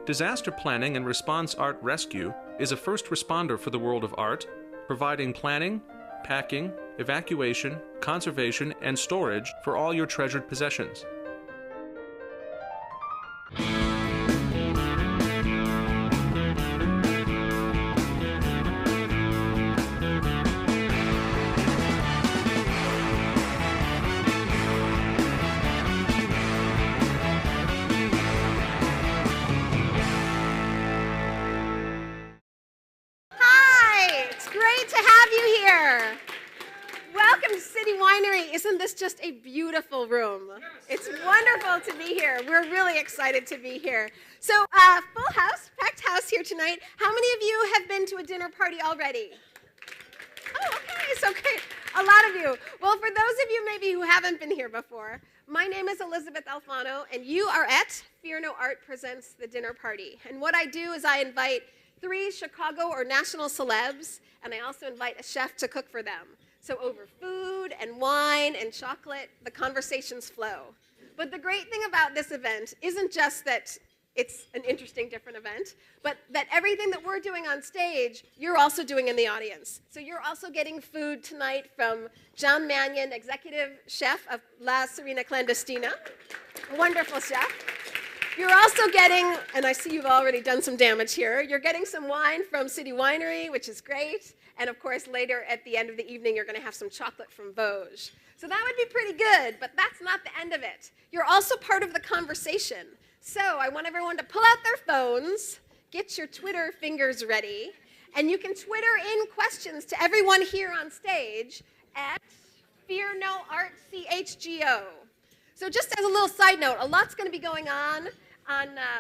Disaster Planning and Response Art Rescue is a first responder for the world of art, providing planning, packing, evacuation, conservation, and storage for all your treasured possessions. Isn't this just a beautiful room? It's wonderful to be here. We're really excited to be here. So, full house, packed house here tonight. How many of you have been to a dinner party already? Oh, okay, so great. A lot of you. Well, for those of you maybe who haven't been here before, my name is Elysabeth Alfano, and you are at Fear No Art Presents the Dinner Party. And what I do is I invite 3 Chicago or national celebs, and I also invite a chef to cook for them. So over food and wine and chocolate, the conversations flow. But the great thing about this event isn't just that it's an interesting, different event, but that everything that we're doing on stage, you're also doing in the audience. So you're also getting food tonight from John Mannion, executive chef of La Serena Clandestina, a wonderful chef. You're also getting, and I see you've already done some damage here, you're getting some wine from City Winery, which is great. And of course, later at the end of the evening, you're going to have some chocolate from Vosges. So that would be pretty good, but that's not the end of it. You're also part of the conversation. So I want everyone to pull out their phones, get your Twitter fingers ready, and you can Twitter in questions to everyone here on stage at Fear No Art CHGO. So just as a little side note, a lot's going to be going on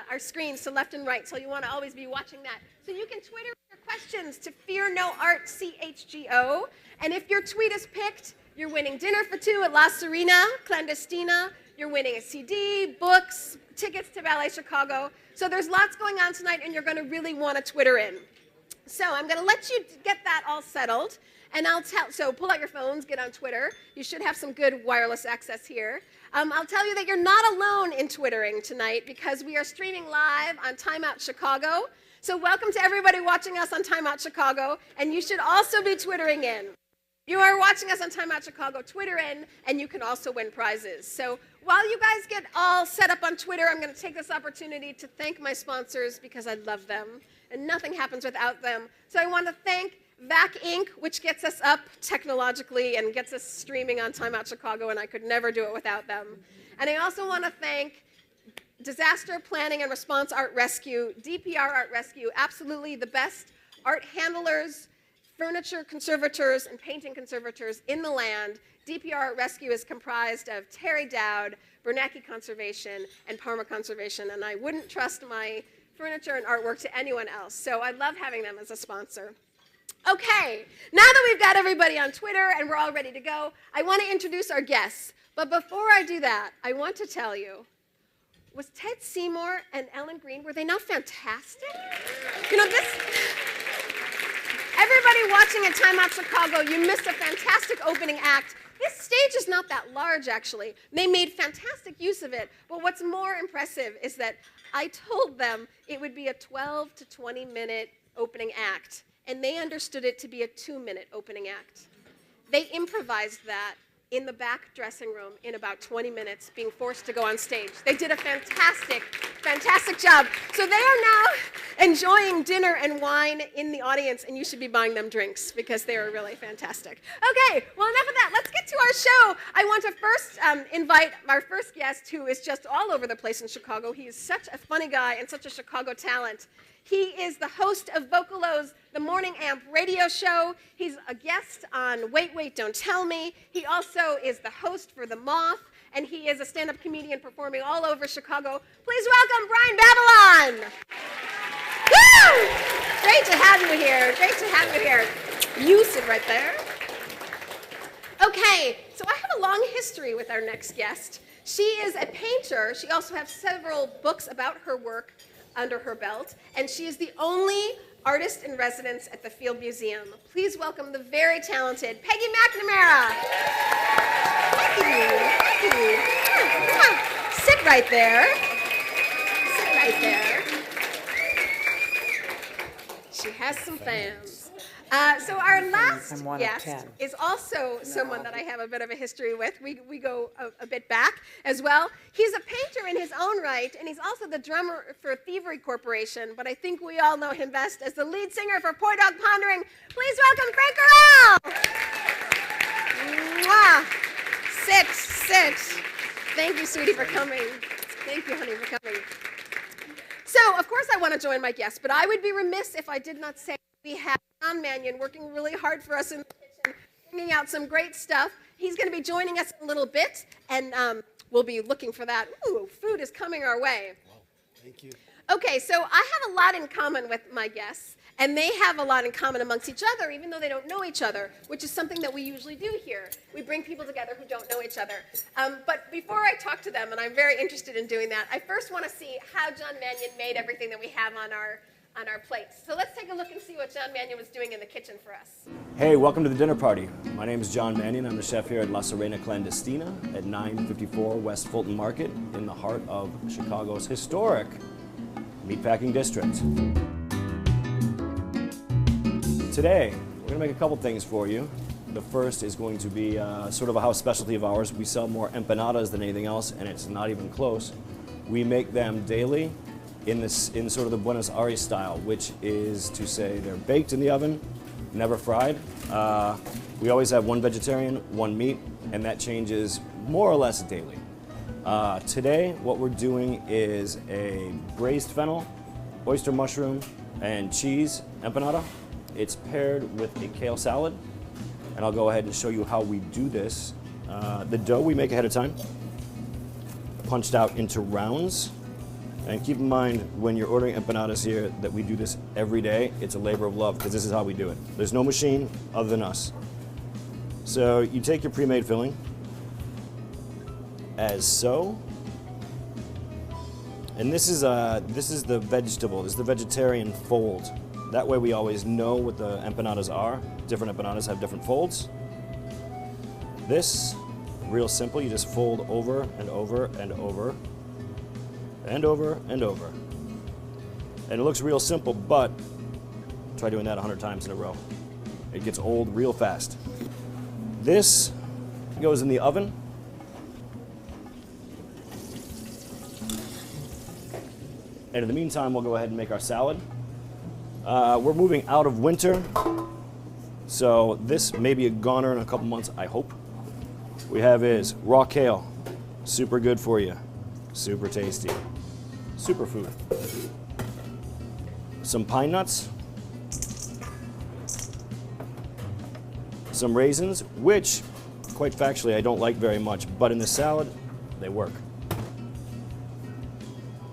our screens to left and right, so you want to always be watching that. So you can Twitter your questions to Fear No Art CHGO, and if your tweet is picked, you're winning dinner for 2 at La Serena Clandestina, you're winning a CD, books, tickets to Ballet Chicago. So there's lots going on tonight, and you're going to really want to Twitter in. So I'm going to let you get that all settled, and so pull out your phones, get on Twitter. You should have some good wireless access here. I'll tell you that you're not alone in Twittering tonight because we are streaming live on Time Out Chicago. So welcome to everybody watching us on Time Out Chicago, and you should also be Twittering in. You are watching us on Time Out Chicago, Twitter in, and you can also win prizes. So while you guys get all set up on Twitter, I'm going to take this opportunity to thank my sponsors because I love them, and nothing happens without them. So I want to thank VAC Inc., which gets us up technologically and gets us streaming on Time Out Chicago, and I could never do it without them. And I also want to thank Disaster Planning and Response Art Rescue, DPR Art Rescue, absolutely the best art handlers, furniture conservators, and painting conservators in the land. DPR Art Rescue is comprised of Terry Dowd, Bernanke Conservation, and Parma Conservation, and I wouldn't trust my furniture and artwork to anyone else, so I love having them as a sponsor. Okay, now that we've got everybody on Twitter and we're all ready to go, I want to introduce our guests. But before I do that, I want to tell you, was Ted Seymour and Ellen Green, were they not fantastic? You know, everybody watching at Time Out Chicago, you missed a fantastic opening act. This stage is not that large, actually. They made fantastic use of it. But what's more impressive is that I told them it would be a 12 to 20-minute opening act. And they understood it to be a 2-minute opening act. They improvised that in the back dressing room in about 20 minutes, being forced to go on stage. They did a fantastic, fantastic job. So they are now enjoying dinner and wine in the audience, and you should be buying them drinks because they are really fantastic. Okay, well, enough of that. Let's get to our show. I want to first invite our first guest, who is just all over the place in Chicago. He is such a funny guy and such a Chicago talent. He is the host of Vocalo's The Morning Amp radio show. He's a guest on Wait, Wait, Don't Tell Me. He also is the host for The Moth, and he is a stand-up comedian performing all over Chicago. Please welcome Brian Babylon. Woo! Great to have you here. Great to have you here. You sit right there. Okay, so I have a long history with our next guest. She is a painter. She also has several books about her work under her belt, and she is the only artist in residence at the Field Museum. Please welcome the very talented Peggy McNamara. Thank you. Come on. Sit right there. Sit right there. has some fans. So our last guest is also someone that I have a bit of a history with. We go a bit back as well. He's a painter in his own right, and he's also the drummer for Thievery Corporation, but I think we all know him best as the lead singer for Poor Dog Pondering. Please welcome Frank Corral! Mwah! Sit. Thank you, sweetie, for coming. Thank you, honey, for coming. So, of course, I want to join my guests, but I would be remiss if I did not say we have John Mannion working really hard for us in the kitchen, bringing out some great stuff. He's going to be joining us in a little bit, and we'll be looking for that. Ooh, food is coming our way. Wow, thank you. Okay, so I have a lot in common with my guests, and they have a lot in common amongst each other, even though they don't know each other, which is something that we usually do here. We bring people together who don't know each other. But before I talk to them, and I'm very interested in doing that, I first want to see how John Mannion made everything that we have on our plates. So let's take a look and see what John Mannion was doing in the kitchen for us. Hey, welcome to the dinner party. My name is John Mannion. I'm the chef here at La Serena Clandestina at 954 West Fulton Market in the heart of Chicago's historic meatpacking district. Today, we're going to make a couple things for you. The first is going to be sort of a house specialty of ours. We sell more empanadas than anything else, and it's not even close. We make them daily in sort of the Buenos Aires style, which is to say they're baked in the oven, never fried. We always have one vegetarian, one meat, and that changes more or less daily. Today, what we're doing is a braised fennel, oyster mushroom, and cheese empanada. It's paired with a kale salad, and I'll go ahead and show you how we do this. The dough we make ahead of time, punched out into rounds. And keep in mind, when you're ordering empanadas here, that we do this every day. It's a labor of love, because this is how we do it. There's no machine other than us. So you take your pre-made filling, as so. And this is the vegetable, this is the vegetarian fold. That way we always know what the empanadas are. Different empanadas have different folds. This, real simple, you just fold over and over and over and over and over. And it looks real simple, but try doing that 100 times in a row. It gets old real fast. This goes in the oven. And in the meantime, we'll go ahead and make our salad. We're moving out of winter, so this may be a goner in a couple months, I hope. We have is raw kale, super good for you, super tasty, superfood. Some pine nuts, some raisins, which, quite factually, I don't like very much, but in the salad, they work.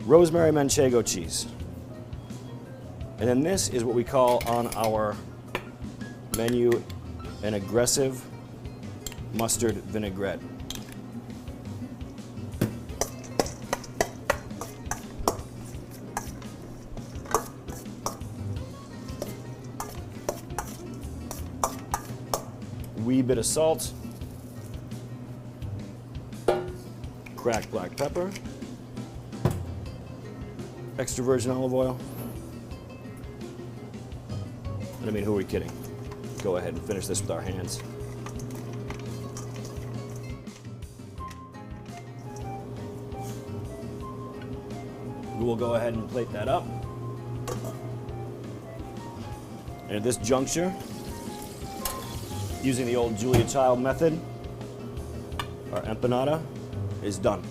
Rosemary manchego cheese. And then this is what we call on our menu an aggressive mustard vinaigrette. Wee bit of salt, cracked black pepper, extra virgin olive oil. I mean, who are we kidding? Go ahead and finish this with our hands. We will go ahead and plate that up. And at this juncture, using the old Julia Child method, our empanada is done.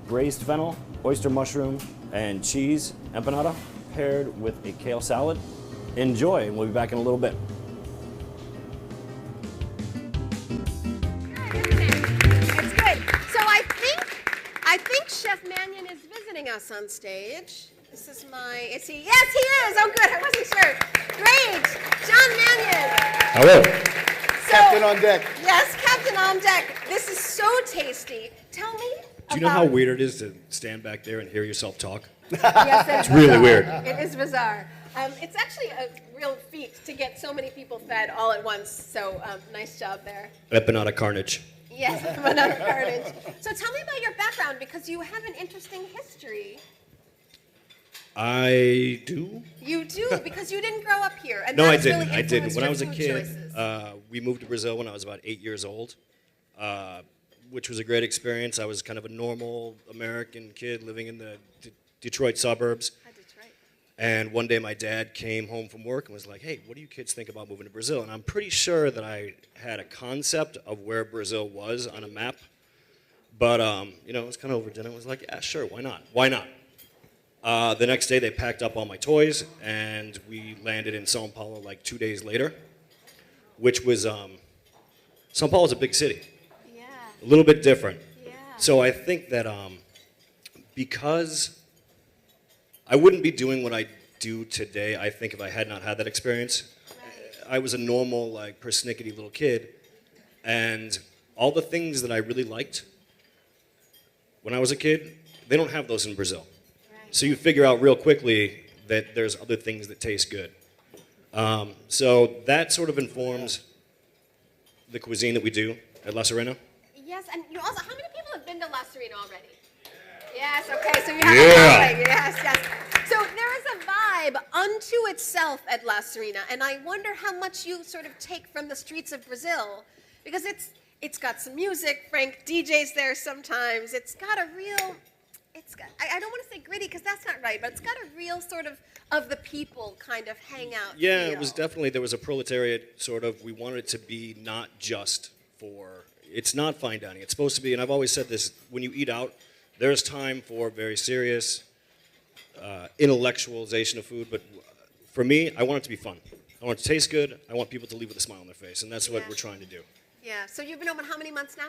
Braised fennel, oyster mushroom, and cheese empanada paired with a kale salad. Enjoy, and we'll be back in a little bit. It's good. So I think Chef Mannion is visiting us on stage. This is is he? Yes, he is. Oh, good. I wasn't sure. Great. John Mannion. Hello. So, Captain on deck. Yes, Captain on deck. This is so tasty. Tell me. Do you know how weird it is to stand back there and hear yourself talk? Yes, It's really weird. It is bizarre. It's actually a real feat to get so many people fed all at once. So nice job there. Empanada carnage. Yes, another carnage. So tell me about your background, because you have an interesting history. I do. You do, because you didn't grow up here. And No, I that's didn't. Really I didn't. influenced When I your was a food kid, choices. we moved to Brazil when I was about 8 years old, which was a great experience. I was kind of a normal American kid living in the Detroit suburbs. Detroit. And one day my dad came home from work and was like, hey, what do you kids think about moving to Brazil? And I'm pretty sure that I had a concept of where Brazil was on a map. But, it was kind of over dinner. I was like, yeah, sure, why not? Why not? The next day they packed up all my toys and we landed in São Paulo like 2 days later, which was, São Paulo is a big city. Yeah. A little bit different. Yeah. So I think that because I wouldn't be doing what I do today, I think, if I had not had that experience. Right. I was a normal, like, persnickety little kid, and all the things that I really liked when I was a kid, they don't have those in Brazil. Right. So you figure out real quickly that there's other things that taste good. So that sort of informs the cuisine that we do at La Serena. Yes, and you also, how many people have been to La Serena already? Yes, okay, so you have Yeah. a following. Yes, yes. So there is a vibe unto itself at La Serena, and I wonder how much you sort of take from the streets of Brazil, because it's got some music. Frank DJs there sometimes. It's got a real, I don't want to say gritty because that's not right, but it's got a real sort of the people kind of hangout Yeah, feel. it was definitely, there was a proletariat sort of, we wanted it to be not just for, it's not fine dining. It's supposed to be, and I've always said this, when you eat out, there's time for very serious intellectualization of food, but for me, I want it to be fun. I want it to taste good. I want people to leave with a smile on their face, and that's what Yeah. we're trying to do. Yeah, so you've been open how many months now?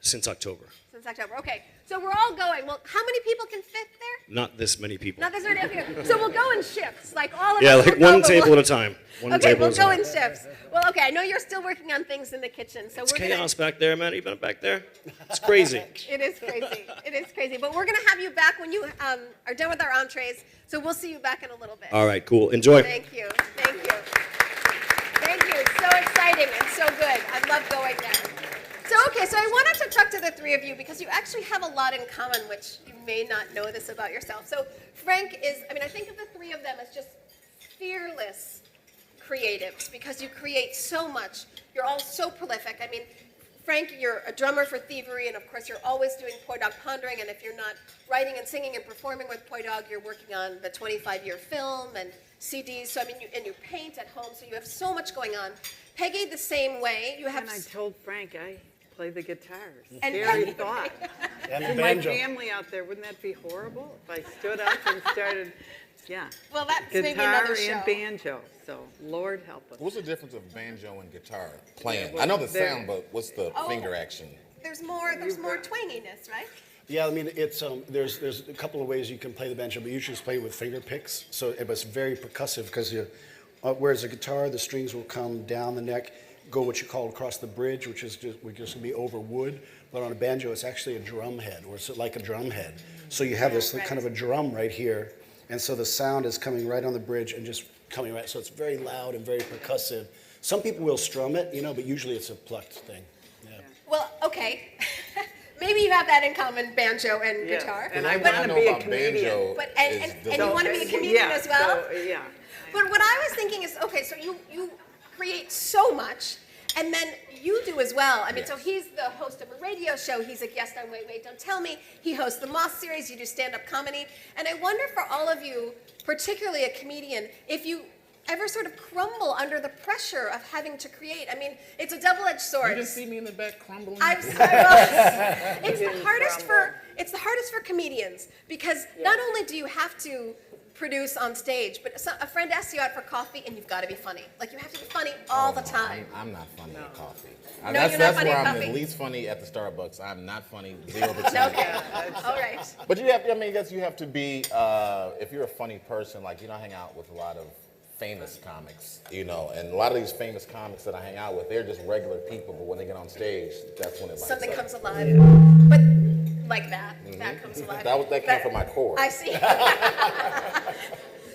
Since October. Since October. Okay, so we're all going. Well, how many people can fit there? Not this many people. Not this many. Okay, so we'll go in shifts, like all of Yeah, us. like will go, one but table we'll- at a time. One Okay, table we'll at a go time. in shifts. Well, okay, I know you're still working on things in the kitchen, so It's we're chaos back there, man. You been back there? It's crazy. It is crazy. It is crazy. But we're gonna have you back when you are done with our entrees. So we'll see you back in a little bit. All right, cool. Enjoy. Thank you. Thank you. Thank you. It's so exciting and so good. I love going there. So, okay, so I wanted to talk to the three of you because you actually have a lot in common, which you may not know this about yourself. So, Frank is, I think of the three of them as just fearless creatives because you create so much. You're all so prolific. Frank, you're a drummer for Thievery, and of course, you're always doing Poi Dog Pondering, and if you're not writing and singing and performing with Poi Dog, you're working on the 25-year film and CDs. So, you paint at home, so you have so much going on. Peggy, the same way. You have And I told Frank I play the guitar. And- Scary thought. And For the my banjo. family out there, wouldn't that be horrible if I stood up and started, yeah. Well, that's maybe Guitar another show. and banjo, so Lord help us. What's the difference of banjo and guitar playing? well, I know the there- sound, but what's the Oh. finger action? There's more twanginess, right? Yeah, it's there's a couple of ways you can play the banjo, but you should just play with finger picks. So it's very percussive because whereas a guitar, the strings will come down the neck, go what you call across the bridge, which is just going to be over wood. But on a banjo, it's actually a drum head, or it's like a drum head. So you have this kind of a drum right here, and so the sound is coming right on the bridge and just coming right. So it's very loud and very percussive. Some people will strum it, but usually it's a plucked thing. Yeah. Well, okay. Maybe you have that in common, banjo and Yeah, guitar. and I What want to know be a about comedian. banjo But is and the- you want to be a comedian Yeah, as well? so, yeah. But what I was thinking is, okay, so you create so much, and then you do as well. So he's the host of a radio show. He's a guest on Wait, Wait, Don't Tell Me. He hosts the Moss series. You do stand-up comedy. And I wonder for all of you, particularly a comedian, if you ever sort of crumble under the pressure of having to create. It's a double-edged sword. You just see me in the back crumbling. I'm sorry. Well, it's the hardest for comedians because not only do you have to produce on stage, but a friend asks you out for coffee and you've got to be funny. Like you have to be funny all the time. I'm not funny at coffee. No, that's you're not funny where at I'm coffee. the least funny at the Starbucks. I'm not funny 0%. Okay. All right. But you have, I guess you have to be, if you're a funny person, like, hang out with a lot of famous comics, and a lot of these famous comics that I hang out with, they're just regular people, but when they get on stage, that's when it lights Something up. comes alive. But like that. That comes alive. That came from my core. I see.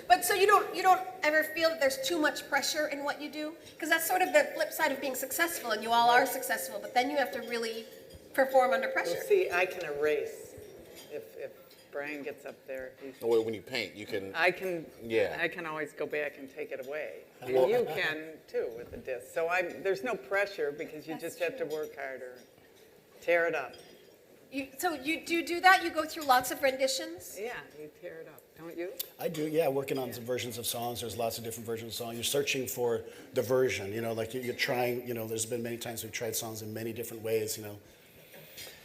But so you don't ever feel that there's too much pressure in what you do? Because that's sort of the flip side of being successful, and you all are successful, but then you have to really perform under pressure. Well, see, I can erase. If Brian gets up there. Well, when you paint, you can. I can. Yeah. I can always go back and take it away. And you can too with the disc. So there's no pressure because you just have to work harder, tear it up. So you do that? You go through lots of renditions? Yeah, you tear it up, don't you? I do, yeah, working on some versions of songs. There's lots of different versions of songs. You're searching for the version, like you're trying, there's been many times we've tried songs in many different ways.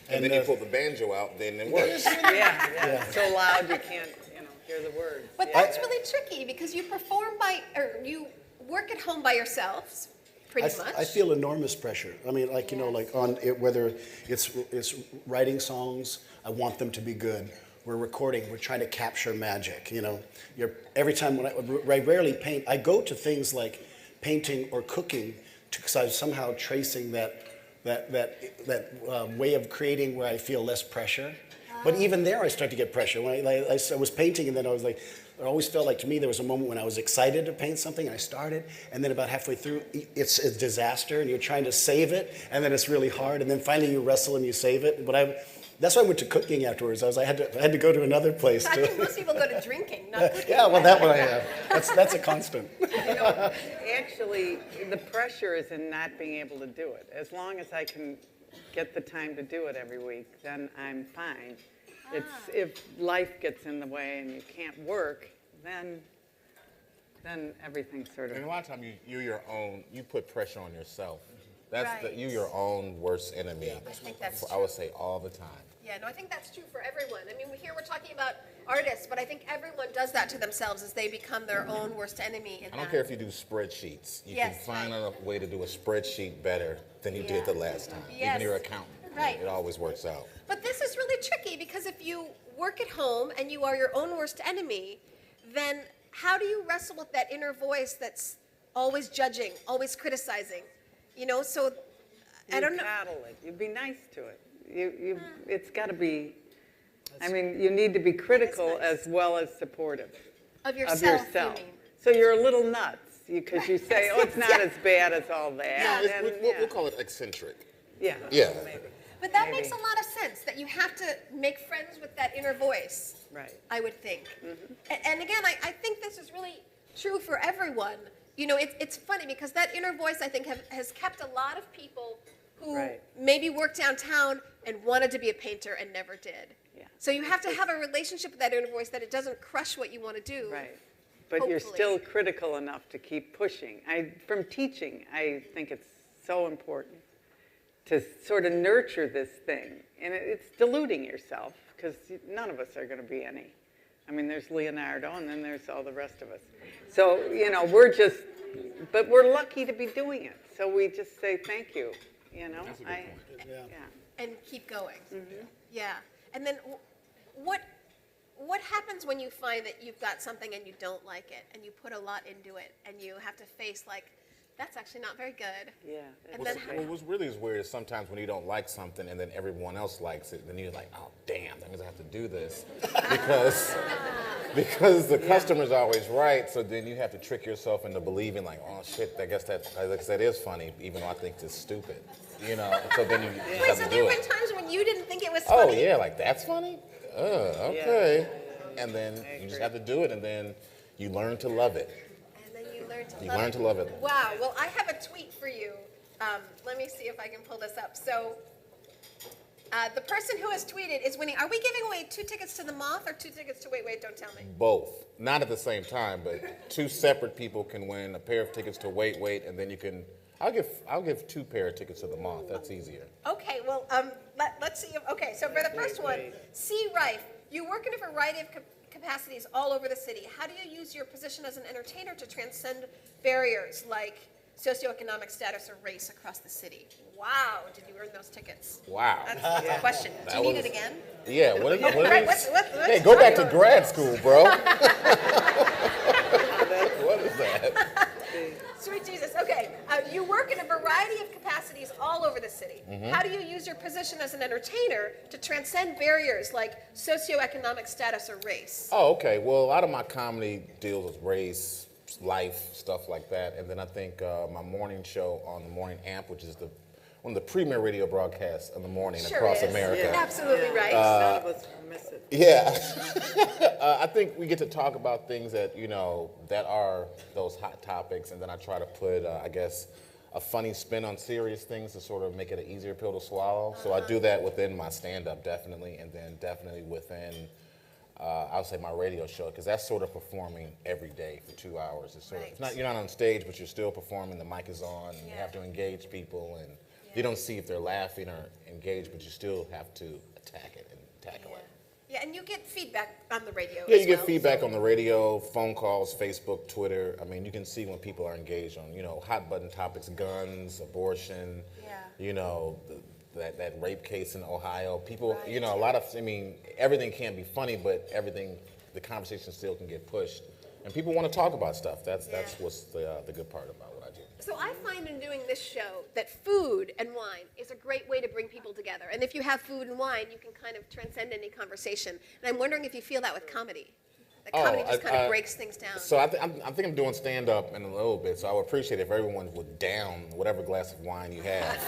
And then you pull the banjo out, then it works. Yeah. It's so loud you can't, hear the words. But that's really tricky because you you work at home by yourselves. Pretty much. I feel enormous pressure. I mean, on it, whether it's writing songs, I want them to be good. We're recording, we're trying to capture magic. Every time when I rarely paint, I go to things like painting or cooking because I'm somehow tracing that way of creating where I feel less pressure. But even there, I start to get pressure. When I was painting, and then I was like. It always felt like to me there was a moment when I was excited to paint something and I started, and then about halfway through it's a disaster and you're trying to save it, and then it's really hard, and then finally you wrestle and you save it. But that's why I went to cooking afterwards. I had to go to another place. I think most people go to drinking, not cooking. Yeah, well, that one I have. That's a constant. Actually, the pressure is in not being able to do it. As long as I can get the time to do it every week, then I'm fine. It's if life gets in the way and you can't work, then everything's sort of. And a lot of times you put pressure on yourself. That's Right. you're your own worst enemy. I think that's I would say all the time. Yeah, no, I think that's true for everyone. I mean, here we're talking about artists, but I think everyone does that to themselves as they become their own worst enemy. I don't care if you do spreadsheets. You Yes, can find right. a way to do a spreadsheet better than you did the last time. Yes. Even your accountant. Right. It always works out. But this is really tricky because if you work at home and you are your own worst enemy, then how do you wrestle with that inner voice that's always judging, always criticizing? So I don't know. You paddle it. You be nice to it. It's got to be. I mean, you need to be critical nice. as well as supportive Of yourself, you mean? So you're a little nuts because you say, "Oh, it's not Yeah. as bad as all that." No, And, we'll call it eccentric. Yeah. Yeah. Maybe. But that Maybe. makes a lot of sense, that you have to make friends with that inner voice, Right. I would think. And again, I think this is really true for everyone. It's funny because that inner voice, I think, has kept a lot of people who Right. maybe worked downtown and wanted to be a painter and never did. Yeah. So you have to have a relationship with that inner voice that it doesn't crush what you want to do. Right. But you're Hopefully. still critical enough to keep pushing. From teaching, I think it's so important to sort of nurture this thing. And it's deluding yourself because none of us are going to be any. I mean, there's Leonardo and then there's all the rest of us. So, but we're lucky to be doing it. So we just say thank you, That's a good point. Yeah. And keep going. Yeah. And then what happens when you find that you've got something and you don't like it and you put a lot into it and you have to face that's actually not very good. Yeah. And then What's really weird is sometimes when you don't like something and then everyone else likes it, then you're like, oh damn, that means I have to do this because the customer's always right. So then you have to trick yourself into believing like, oh shit, I guess that is funny, even though I think it's stupid. So then you just Wait, have so to there do have it. been times when you didn't think it was Oh funny? yeah, like that's funny. Okay. And then you just agree. have to do it, and then you learn to love it. And then you learn to You love learn it. to love it. Wow. Well, I have a tweet for you. Let me see if I can pull this up. So the person who has tweeted is winning. Are we giving away 2 tickets to the Moth or 2 tickets to Wait, Don't Tell Me? Both, not at the same time, but 2 separate people can win a pair of tickets to Wait, and then you can. I'll give 2 pair of tickets to the Moth. That's easier. Okay. Well, let's see. Okay. So for the first one, C. Rife, you work in a variety of capacities all over the city. How do you use your position as an entertainer to transcend barriers like socioeconomic status or race across the city? Wow, did you earn those tickets? Wow. That's a question. Do you need it again? Yeah. What are you? Right, what's Hey, go back to grad school, bro. What is that? Sweet Jesus. Okay, you work in a variety of capacities all over the city. How do you use your position as an entertainer to transcend barriers like socioeconomic status or race? Oh, okay. Well, a lot of my comedy deals with race, life, stuff like that. And then I think my morning show on the Morning Amp, which is one of the premier radio broadcasts in the morning Sure across is. America. Absolutely right. None of us will miss it. Yeah. I think we get to talk about things that, that are those hot topics, and then I try to put, I guess, a funny spin on serious things to sort of make it an easier pill to swallow. So I do that within my stand-up, definitely, and then definitely within, I would say, my radio show, because that's sort of performing every day for 2 hours. It's sort of, you're not on stage, but you're still performing. The mic is on, and you have to engage people, and you don't see if they're laughing or engaged, but you still have to attack it and tackle it. Yeah, and you get feedback on the radio. Yeah, as you get well, feedback so- on the radio, phone calls, Facebook, Twitter. I mean, you can see when people are engaged on, hot button topics, guns, abortion, that rape case in Ohio. People, a lot of, everything can't be funny, but the conversation still can get pushed. And people want to talk about stuff. That's what's the good part about what I do. So I find in doing this show that food and wine is a great way to bring people together. And if you have food and wine, you can kind of transcend any conversation. And I'm wondering if you feel that with comedy. That comedy just kind of breaks things down. So I think I'm doing stand-up in a little bit, so I would appreciate it if everyone would down whatever glass of wine you have.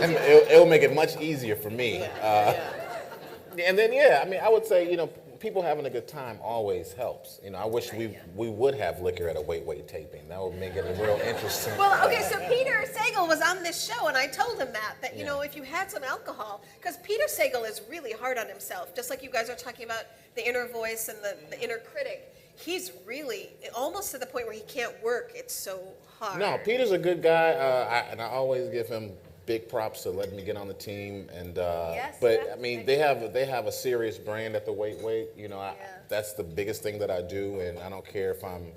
And it'll make it much easier for me. And then, I would say, people having a good time always helps. I wish we would have liquor at a wait taping. That would make it a real interesting. Well, okay, so Peter Sagal was on this show, and I told him that if you had some alcohol, because Peter Sagal is really hard on himself, just like you guys are talking about the inner voice and the inner critic. He's really almost to the point where he can't work. It's so hard. No, Peter's a good guy, and I always give him big props to letting me get on the team. And they have a serious brand at the weight. That's the biggest thing that I do, and I don't care if I'm,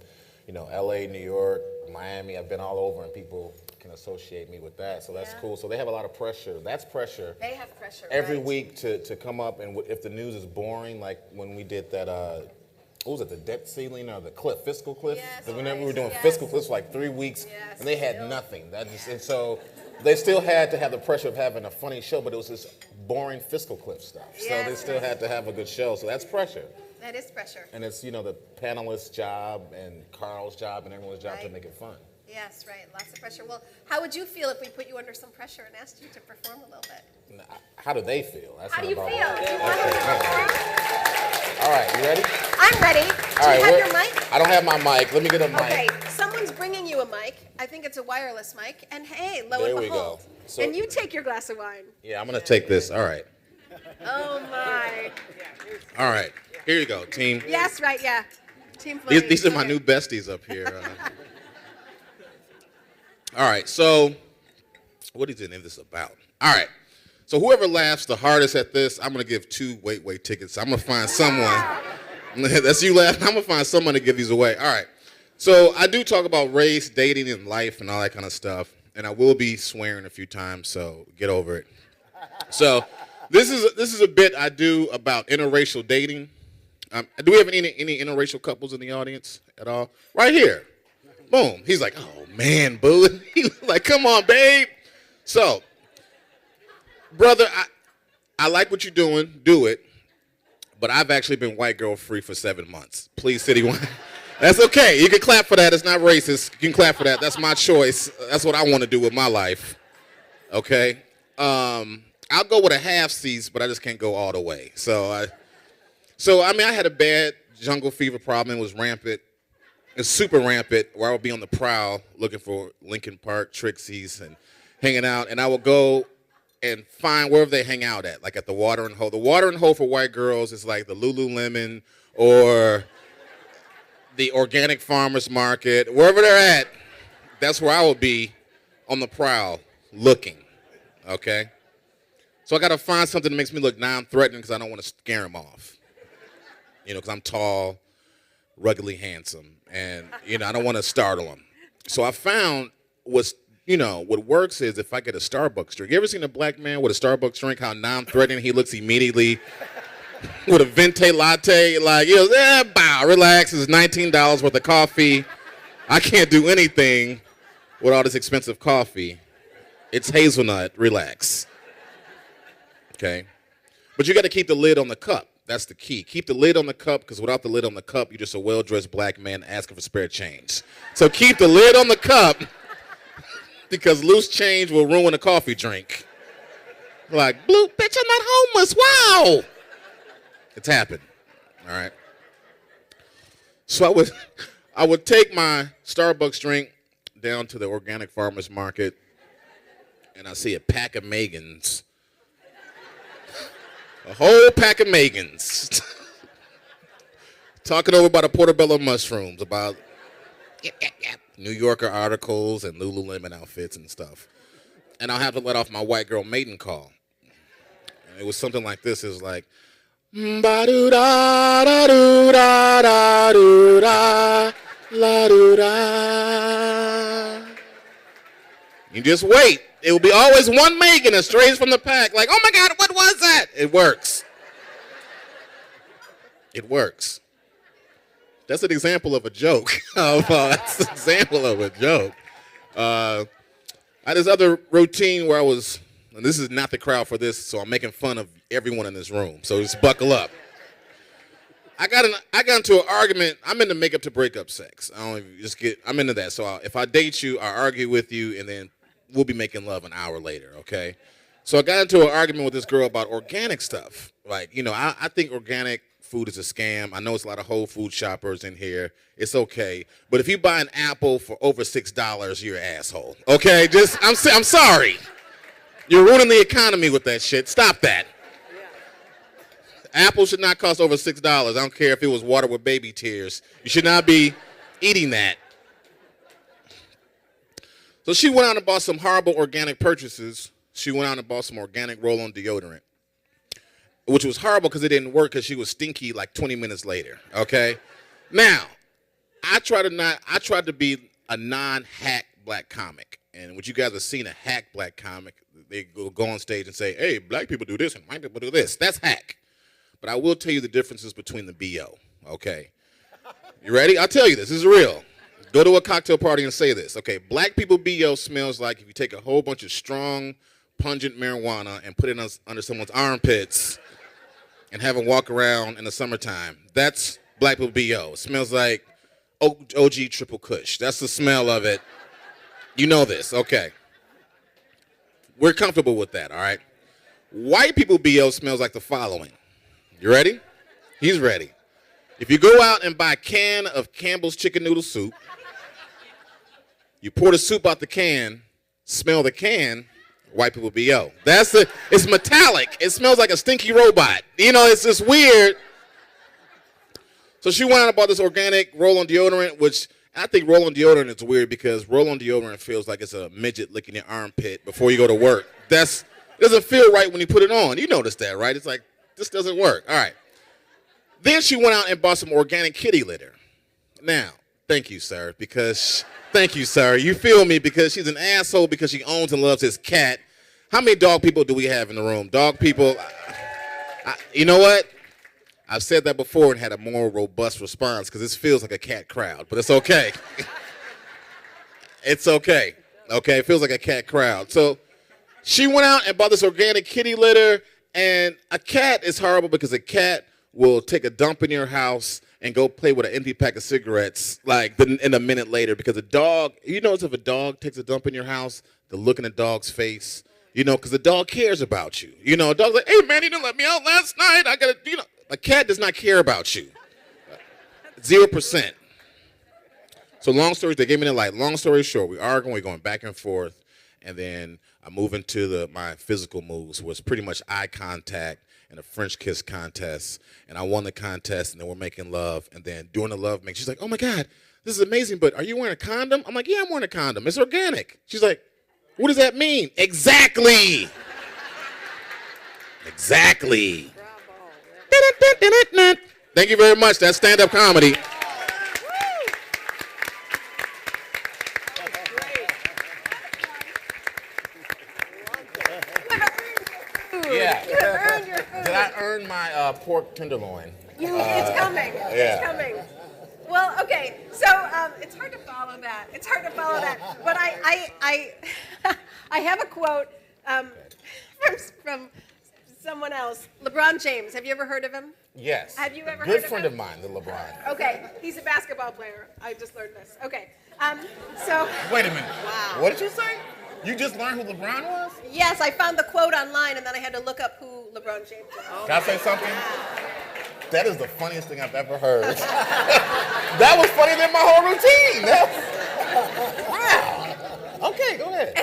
L.A., New York, Miami. I've been all over, and people can associate me with that. So that's cool. So they have a lot of pressure. That's pressure. They have pressure every week to come up, and if the news is boring, like when we did that. What was it, the debt ceiling or the fiscal cliff? Yes, Whenever we were doing fiscal cliffs for like 3 weeks, and they had nothing. And so they still had to have the pressure of having a funny show, but it was this boring fiscal cliff stuff. So they still had to have a good show. So that's pressure. That is pressure. And it's, the panelist's job and Carl's job and everyone's job to make it fun. Yes, right. Lots of pressure. Well, how would you feel if we put you under some pressure and asked you to perform a little bit? How do they feel? How do you feel? Do you want to perform? All right, you ready? I'm ready. Do you have your mic? I don't have my mic. Let me get a mic. Okay, someone's bringing you a mic. I think it's a wireless mic. And hey, lo and behold. So, and you take your glass of wine. Yeah, I'm going to take this. All right. Oh, my. All right. Here you go, team. Yes, right, yeah. Team Fleming. These are my new besties up here. All right, so what is the name of this about? All right, so whoever laughs the hardest at this, I'm going to give 2 wait tickets. I'm going to find someone. That's you laughing. I'm going to find someone to give these away. All right, so I do talk about race, dating, and life and all that kind of stuff, and I will be swearing a few times, so get over it. So this is a bit I do about interracial dating. Do we have any interracial couples in the audience at all? Right here. Boom. He's like, oh, man, boo. He's like, come on, babe. So, brother, I like what you're doing. Do it. But I've actually been white girl free for 7 months. Please, Citywide. That's okay. You can clap for that. It's not racist. You can clap for that. That's my choice. That's what I want to do with my life. Okay? I'll go with a half seas, but I just can't go all the way. So I had a bad jungle fever problem. It was rampant. It's super rampant, where I would be on the prowl looking for Lincoln Park, Trixie's, and hanging out. And I would go and find wherever they hang out at, like at the watering hole. The watering hole for white girls is like the Lululemon or the organic farmers market. Wherever they're at, that's where I would be on the prowl looking, okay? So I got to find something that makes me look non-threatening because I don't want to scare them off. Because I'm tall, ruggedly handsome, and I don't want to startle them. So I found what works is if I get a Starbucks drink. You ever seen a black man with a Starbucks drink? How non-threatening he looks immediately with a venti latte, like bow, relax. It's $19 worth of coffee. I can't do anything with all this expensive coffee. It's hazelnut. Relax. Okay, but you got to keep the lid on the cup. That's the key. Keep the lid on the cup, because without the lid on the cup, you're just a well-dressed black man asking for spare change. So keep the lid on the cup. because loose change will ruin a coffee drink. Like, Blue, bitch, I'm not homeless. Wow. It's happened. All right. So I would take my Starbucks drink down to the organic farmer's market, and I see a pack of Megans. A whole pack of Megans. Talking over about the portobello mushrooms, about New Yorker articles and Lululemon outfits and stuff. And I'll have to let off my white girl maiden call. And it was something like this. It was like, ba-do-da-da-do-da-da-do-da, la-do-da. You just wait. It will be always one Megan that strays from the pack. Like, oh my God, what was that? It works. It works. That's an example of a joke. That's an example of a joke. I had this other routine where I was, and this is not the crowd for this, so I'm making fun of everyone in this room. So just buckle up. I got into an argument. I'm into makeup to breakup sex. I'm into that. So if I date you, I argue with you, and then we'll be making love an hour later, okay? So I got into an argument with this girl about organic stuff. Like, I think organic food is a scam. I know it's a lot of Whole Food shoppers in here. It's okay. But if you buy an apple for over $6, you're an asshole. Okay? I'm sorry. You're ruining the economy with that shit. Stop that. Apple should not cost over $6. I don't care if it was water with baby tears. You should not be eating that. So she went out and bought some horrible organic purchases. She went out and bought some organic roll-on deodorant, which was horrible because it didn't work because she was stinky like 20 minutes later, okay? Now, I tried to be a non-hack black comic. And what you guys have seen a hack black comic, they go on stage and say, hey, black people do this and white people do this. That's hack. But I will tell you the differences between the BO, okay? You ready? I'll tell you this. This is real. Go to a cocktail party and say this. Okay, black people BO smells like if you take a whole bunch of strong, pungent marijuana and put it under someone's armpits and have them walk around in the summertime. That's black people BO. It smells like OG Triple Kush. That's the smell of it. You know this. Okay. We're comfortable with that, all right? White people BO smells like the following. You ready? He's ready. If you go out and buy a can of Campbell's chicken noodle soup, you pour the soup out the can, smell the can, white people BO. It's metallic. It smells like a stinky robot. It's just weird. So she went out and bought this organic roll-on deodorant, which I think roll-on deodorant is weird because roll-on deodorant feels like it's a midget licking your armpit before you go to work. It doesn't feel right when you put it on. You notice that, right? It's like, this doesn't work. All right. Then she went out and bought some organic kitty litter. Now, thank you, sir. You feel me? Because she's an asshole because she owns and loves his cat. How many dog people do we have in the room? Dog people. You know what? I've said that before and had a more robust response because this feels like a cat crowd, but it's okay. It's okay. Okay, it feels like a cat crowd. So she went out and bought this organic kitty litter, and a cat is horrible because a cat will take a dump in your house and go play with an empty pack of cigarettes in a minute later because a dog, if a dog takes a dump in your house, the look in the dog's face, because the dog cares about you. A dog's like, hey, man, you didn't let me out last night. I got to, a cat does not care about you. 0%. So they gave me the light. Long story short, we're going back and forth, and then I move into my physical moves, was pretty much eye contact and a French kiss contest, and I won the contest, and then we're making love, and then during the love make, she's like, oh my God, this is amazing, but are you wearing a condom? I'm like, yeah, I'm wearing a condom. It's organic. She's like, what does that mean? Exactly. Exactly. Thank you very much. That's stand-up comedy. Yeah. You have earned your food. Did I earn my pork tenderloin? It's coming. Yeah. It's coming. Well, okay. So it's hard to follow that. But I have a quote from someone else. LeBron James. Have you ever heard of him? Yes. Have you ever heard Good of him? friend of mine, the LeBron. Okay. He's a basketball player. I just learned this. Okay. So. Wait a minute. Wow. What did you say? You just learned who LeBron was? Yes, I found the quote online, and then I had to look up who LeBron James is. Can I say something? That is the funniest thing I've ever heard. That was funnier than my whole routine. Wow. Okay, go ahead.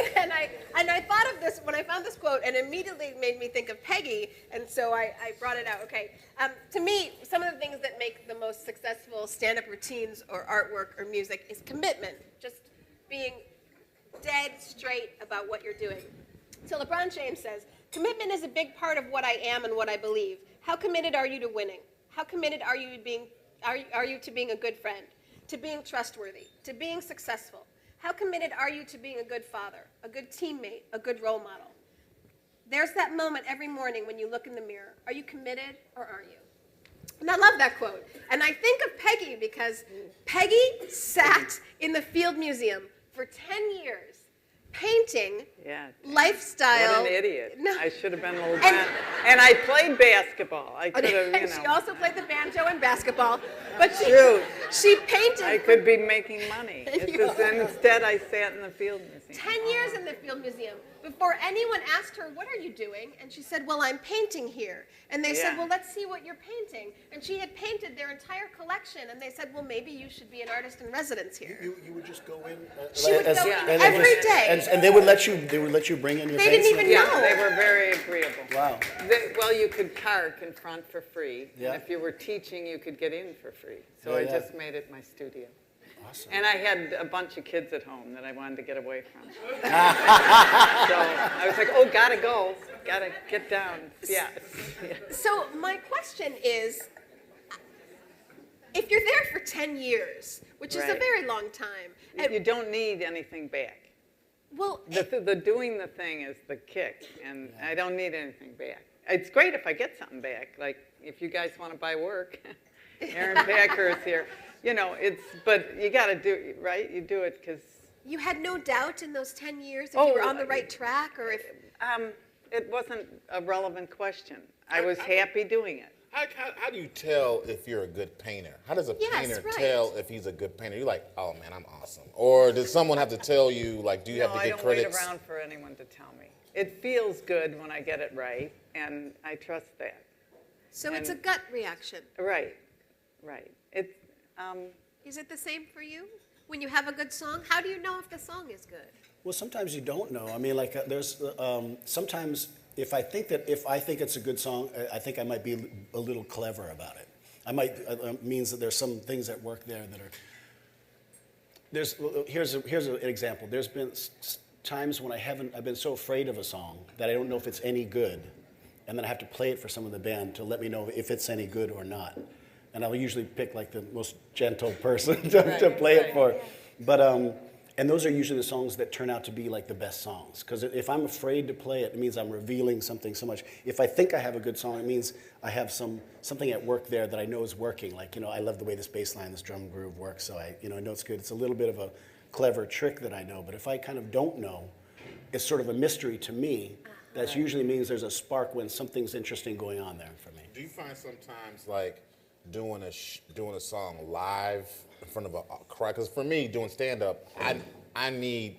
And I thought of this when I found this quote, and immediately made me think of Peggy, and so I brought it out. Okay, to me, some of the things that make the most successful stand-up routines or artwork or music is commitment, just being dead straight about what you're doing. So LeBron James says, commitment is a big part of what I am and what I believe. How committed are you to winning? How committed are you to being a good friend, to being trustworthy, to being successful? How committed are you to being a good father, a good teammate, a good role model? There's that moment every morning when you look in the mirror. Are you committed or aren't you? And I love that quote. And I think of Peggy because Peggy sat in the Field Museum for 10 years painting lifestyle. What an idiot. No. I should have been a little bit. And I played basketball. I could have, you know. She also played the banjo and basketball. But she painted. I could be making money. And instead, I sat in the Field Museum. 10 years in the Field Museum before anyone asked her, what are you doing? And she said, well, I'm painting here. And they said, well, let's see what you're painting. And she had painted their entire collection. And they said, well, maybe you should be an artist in residence here. You would just go in. She would go in every day. And they would let you bring in your They paints? didn't even know. Yeah, they were very agreeable. Wow. Well, you could cark in front for free. Yeah. And if you were teaching, you could get in for free. So Yeah, I yeah. just made it my studio. Awesome. And I had a bunch of kids at home that I wanted to get away from. So I was like, oh, gotta go. Gotta get down. Yeah. So my question is, if you're there for 10 years, which is a Right. very long time, You don't need anything back. well, The doing the thing is the kick, and I don't need anything back. It's great if I get something back. Like if you guys want to buy work, Aaron Packer is here. You know, but you got to do it, right? You do it because you had no doubt in those 10 years if you were on the right track, or if it wasn't a relevant question. I was happy doing it. How do you tell if you're a good painter? How does a painter tell if he's a good painter? You're like, oh man, I'm awesome. Or does someone have to tell you, like, do you have to get critics? I don't wait around for anyone to tell me. It feels good when I get it right, and I trust that. so it's a gut reaction. Right. It's Is it the same for you? When you have a good song, how do you know if the song is good? Well, sometimes you don't know. I mean, like there's sometimes if I think it's a good song, I think I might be a little clever about it. I might means that there's some things that work there that are. Here's an example. There's been times when I've been so afraid of a song that I don't know if it's any good, and then I have to play it for some of the band to let me know if it's any good or not. And I'll usually pick like the most gentle person to play it for. But and those are usually the songs that turn out to be like the best songs. Because if I'm afraid to play it, it means I'm revealing something so much. If I think I have a good song, it means I have something at work there that I know is working. Like, you know, I love the way this bass line, this drum groove works, so I know it's good. It's a little bit of a clever trick that I know. But if I kind of don't know, it's sort of a mystery to me. That usually means there's a spark when something's interesting going on there for me. Do you find sometimes like doing a song live in front of a crowd? Because for me, doing stand-up, I need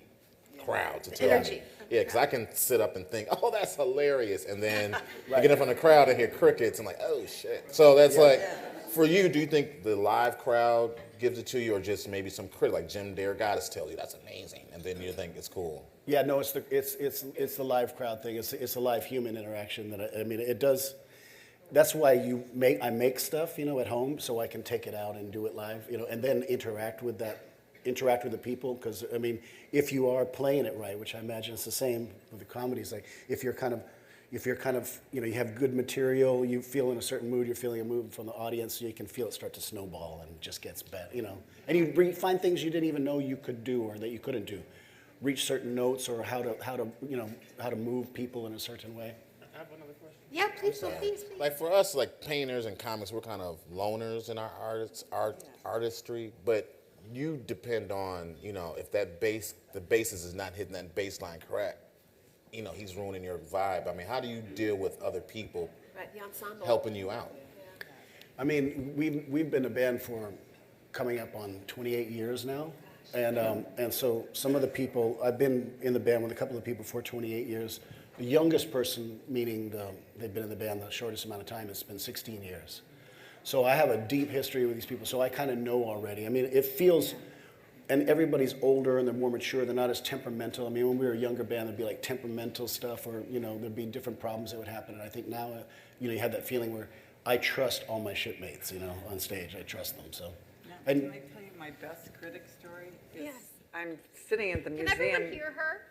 crowd to tell Energy. me. Yeah, because I can sit up and think, oh, that's hilarious, and then you get in front of the crowd and hear crickets, and like, oh shit. So that's for you, do you think the live crowd gives it to you, or just maybe some critic like Jim Derogatis tells you that's amazing, and then you think it's cool? Yeah, no, it's the live crowd thing. It's a live human interaction that I mean it does. That's why I make stuff, at home, so I can take it out and do it live, and then interact with the people. Because I mean, if you are playing it right, which I imagine it's the same with the comedies, like if you're kind of, you have good material, you feel in a certain mood, you're feeling a mood from the audience, you can feel it start to snowball and it just gets better, And you find things you didn't even know you could do or that you couldn't do, reach certain notes or how to move people in a certain way. I have another question. Yeah, please. Like for us, like painters and comics, we're kind of loners in our artistry, but you depend on, if the bassist is not hitting that bass line correct, he's ruining your vibe. I mean, how do you deal with other people The ensemble. helping you out? I mean, we've been a band for coming up on 28 years now. And so some of the people, I've been in the band with a couple of people for 28 years. The youngest person, meaning they've been in the band the shortest amount of time, has been 16 years. So I have a deep history with these people, so I kind of know already. I mean, it feels, and everybody's older and they're more mature, they're not as temperamental. I mean, when we were a younger band, there'd be like temperamental stuff, or, you know, there'd be different problems that would happen. And I think now, you know, you have that feeling where I trust all my shipmates, you know, on stage. I trust them, so. Now, And can I tell you my best critic story? Yes. I'm sitting at the Can museum. everyone hear her?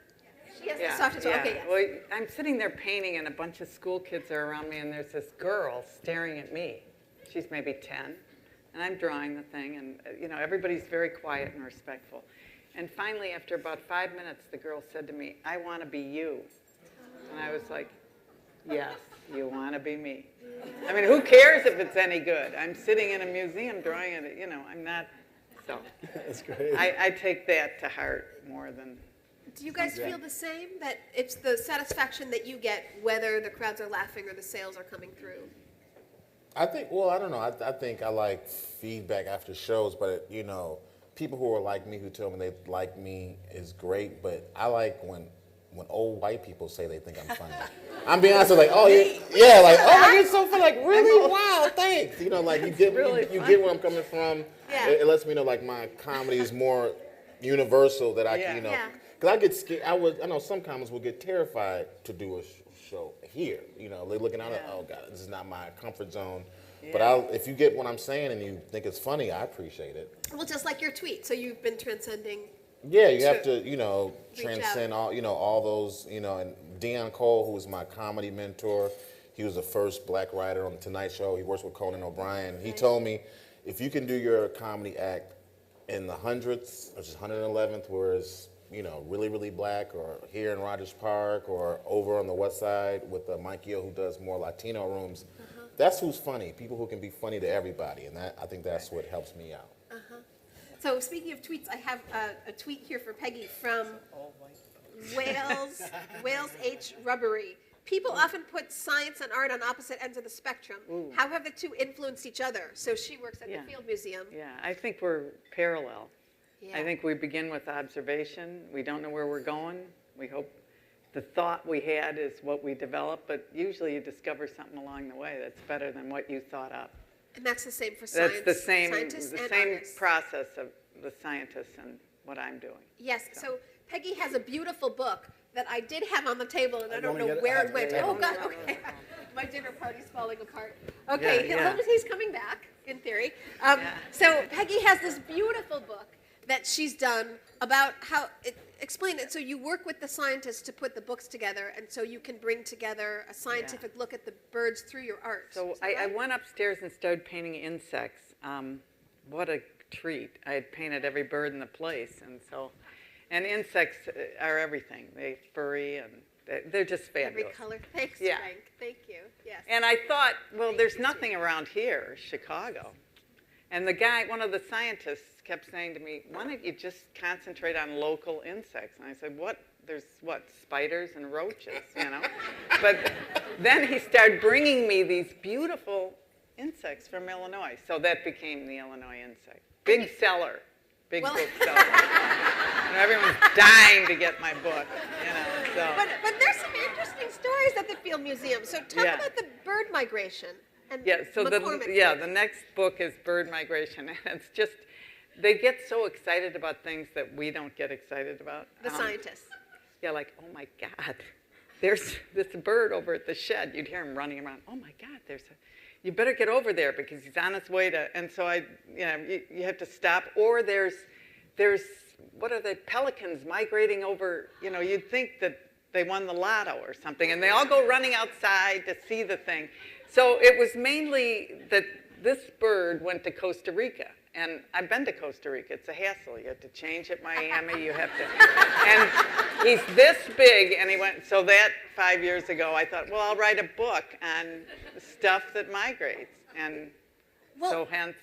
She has the softest. yeah. Okay, yes. Well, I'm sitting there painting, and a bunch of school kids are around me, and there's this girl staring at me. She's maybe 10, and I'm drawing the thing, and you know, everybody's very quiet and respectful. And finally, after about 5 minutes, the girl said to me, "I want to be you." And I was like, "Yes, you want to be me." I mean, who cares if it's any good? I'm sitting in a museum drawing it, you know, I'm not, so. That's great. I take that to heart more than. Do you guys feel the same, that it's the satisfaction that you get whether the crowds are laughing or the sales are coming through? I think, well, I don't know. I think I like feedback after shows, but, you know, people who are like me who tell me they like me is great, but I like when old white people say they think I'm funny. I'm being honest, like, oh, yeah, like, oh, you're so funny, like, really? Wow, thanks. You know, like, you get you get where I'm coming from. Yeah. It lets me know, like, my comedy is more universal, that I can, you know. Yeah. Because I get scared. I know some comics will get terrified to do a show here. You know, they're looking out at, oh, God, this is not my comfort zone. Yeah. But if you get what I'm saying and you think it's funny, I appreciate it. Well, just like your tweet. So you've been transcending. Yeah, you have to, you know, reach transcend out. all, you know, all those, you know, and Dion Cole, who was my comedy mentor, he was the first black writer on The Tonight Show. He works with Conan O'Brien. He told me, if you can do your comedy act in the hundreds, which is 111th, where it's, you know, really, really black, or here in Rogers Park, or over on the west side with Mike Gill, who does more Latino rooms, that's who's funny, people who can be funny to everybody, and I think that's what helps me out. So speaking of tweets, I have a tweet here for Peggy from Wales H. Rubbery. People often put science and art on opposite ends of the spectrum. Ooh. How have the two influenced each other? So she works at the Field Museum. Yeah, I think we're parallel. Yeah. I think we begin with observation. We don't know where we're going. We hope the thought we had is what we develop, but usually you discover something along the way that's better than what you thought up. And that's the same for science. That's the same artists. process of the scientists and what I'm doing. Yes. So Peggy has a beautiful book that I did have on the table, and I don't wanna know get it. where I it have went. it. Oh God. Okay. My dinner party's falling apart. Okay. Yeah. He's coming back in theory. So Peggy has this beautiful book that she's done about how explain it. So you work with the scientists to put the books together, and so you can bring together a scientific look at the birds through your art. So Is that I right? went upstairs and started painting insects. What a treat. I had painted every bird in the place, and insects are everything. They're furry, and they're just fabulous. Every color. Thanks, Yeah. Frank. Thank you. Yes. And I thought, well, there's nothing around here, Chicago. And the guy, one of the scientists, kept saying to me, why don't you just concentrate on local insects? And I said, what? There's what, spiders and roaches, you know? But then he started bringing me these beautiful insects from Illinois. So that became the Illinois insect. Big seller, big book seller. And everyone's dying to get my book, you know, so. But there's some interesting stories at the Field Museum. So talk about the bird migration. And Yeah, so McCormick's the next book is bird migration, and it's just, they get so excited about things that we don't get excited about. the scientists. Yeah, like, oh my God, there's this bird over at the shed. You'd hear him running around. Oh my God, you better get over there because he's on his way to, and so you have to stop. Or there's, what are the pelicans migrating over, you know, you'd think that they won the lotto or something, and they all go running outside to see the thing. So it was mainly that this bird went to Costa Rica. And I've been to Costa Rica. It's a hassle. You have to change at Miami. You have to. And he's this big, and he went. So that 5 years ago, I thought, well, I'll write a book on stuff that migrates. And so hence,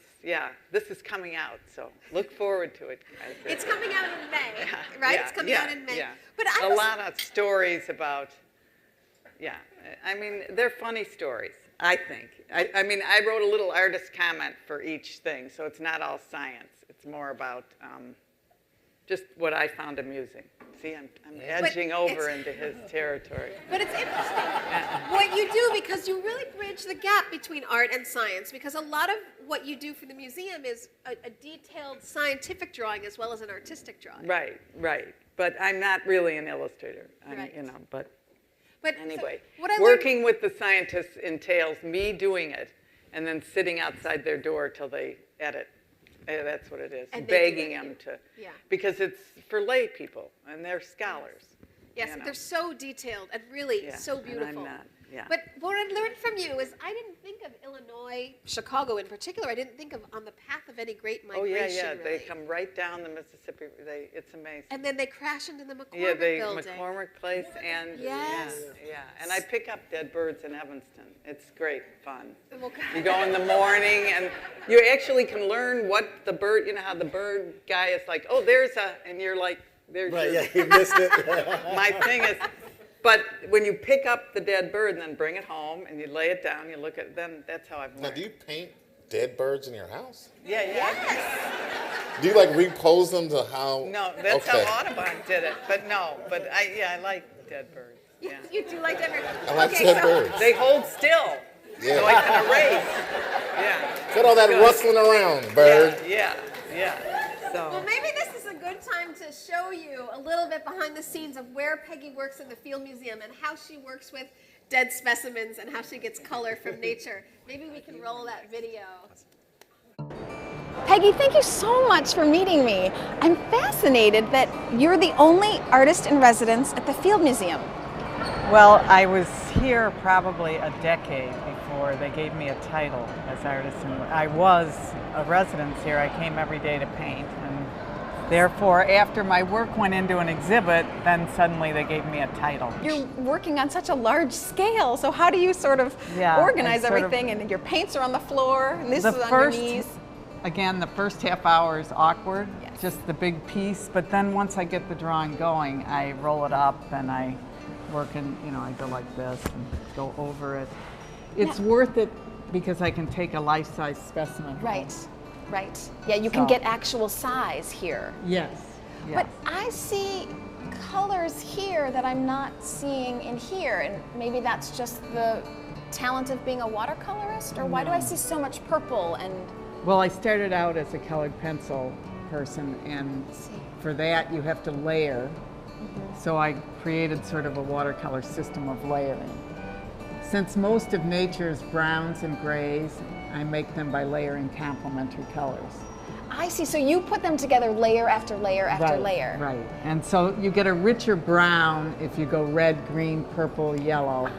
this is coming out. So look forward to it, guys. It's coming out in May, right? Yeah, It's coming out in May. Yeah. But a lot of stories about. Yeah, I mean, they're funny stories. I think. I mean, I wrote a little artist comment for each thing, so it's not all science. It's more about just what I found amusing. See, I'm edging over into his territory. But it's interesting what you do, because you really bridge the gap between art and science, because a lot of what you do for the museum is a detailed scientific drawing as well as an artistic drawing. Right, right. But I'm not really an illustrator. Right. But anyway, so what I working with the scientists entails me doing it and then sitting outside their door till they edit. That's what it is. And begging them to, yeah. because it's for lay people and they're scholars. Yes, you know. they're so detailed and really so beautiful. And I'm not. Yeah. But what I learned from you is I didn't think of Illinois, Chicago in particular. I didn't think of on the path of any great migration. Oh yeah. Really. They come right down the Mississippi. It's amazing. And then they crash into the McCormick Yeah, building. McCormick Place and Yes. yeah. And I pick up dead birds in Evanston. It's great fun. Well, You go in the morning and you actually can learn what the bird. You know how the bird guy is like, oh, and you're like, there's Right, your, yeah, you missed it. my thing is. But when you pick up the dead bird and then bring it home and you lay it down, you look at it, then that's how I've learned. Now, do you paint dead birds in your house? Yeah. Yes. Do you like repose them to how? No, that's okay. how Audubon did it. But no, I like dead birds. Yeah. You do like dead birds. I like Okay, dead so- birds. They hold still, Yeah. so I can erase. Yeah. Get all that Good. rustling around, bird. Yeah. Well, So maybe this is a good time to show you a little bit behind the scenes of where Peggy works in the Field Museum and how she works with dead specimens and how she gets color from nature. Maybe we can roll that video. Peggy, thank you so much for meeting me. I'm fascinated that you're the only artist in residence at the Field Museum. well, I was here probably a decade before they gave me a title as artist. And I was a resident here. I came every day to paint, and therefore, after my work went into an exhibit, then suddenly they gave me a title. You're working on such a large scale, so how do you sort of Yeah, organize I sort of- everything? And your paints are on the floor, and this The is on first- your knees. Again, the first half hour is awkward, Yes. just the big piece, but then once I get the drawing going, I roll it up and I work in, I go like this and go over it. It's worth it because I can take a life-size specimen home. Right. Yeah, you can So- get actual size here. Yes. But I see colors here that I'm not seeing in here, and maybe that's just the talent of being a watercolorist, or why do I see so much purple and... Well, I started out as a colored pencil person, and for that you have to layer. So I created sort of a watercolor system of layering. Since most of nature's browns and grays, I make them by layering complementary colors. I see, so you put them together layer after layer after layer. Right, and so you get a richer brown if you go red, green, purple, yellow,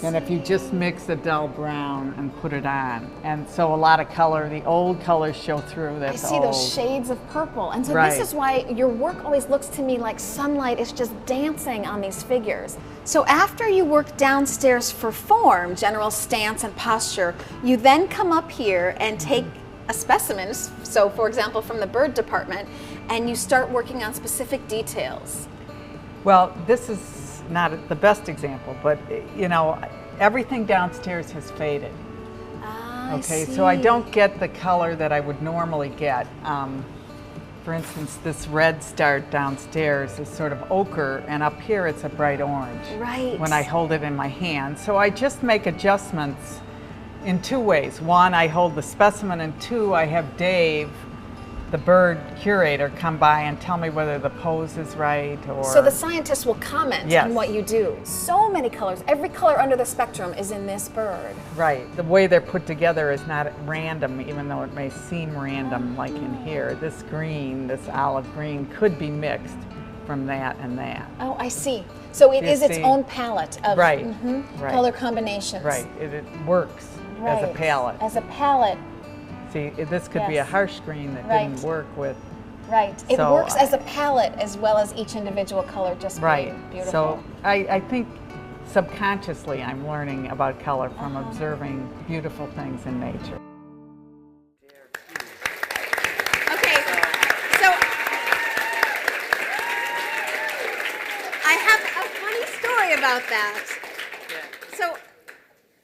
than if you just mix a dull brown and put it on. And so a lot of color, the old colors show through. That's I see those shades of purple. And so Right. this is why your work always looks to me like sunlight is just dancing on these figures. So after you work downstairs for form, general stance and posture, you then come up here and take a specimen, so for example from the bird department, and you start working on specific details. Well, this is not the best example, but everything downstairs has faded. Okay, so I don't get the color that I would normally get. For instance, this red start downstairs is sort of ochre, and up here it's a bright orange. Right. When I hold it in my hand. So I just make adjustments in two ways. One, I hold the specimen, and two, I have Dave, the bird curator, come by and tell me whether the pose is right or... So the scientist will comment Yes. on what you do. So many colors, every color under the spectrum is in this bird. Right. The way they're put together is not random, even though it may seem random, like in here. This green, this olive green, could be mixed from that and that. Oh, I see. So it You is its see? own palette of Right. Right. color combinations. Right. It works as a Right. palette. As a palette, See, this could be a Yes. harsh green that Right. didn't work with... right. It So, works as a palette as well as each individual color just Right. being beautiful. So I think subconsciously I'm learning about color from observing beautiful things in nature. Okay, so I have a funny story about that. So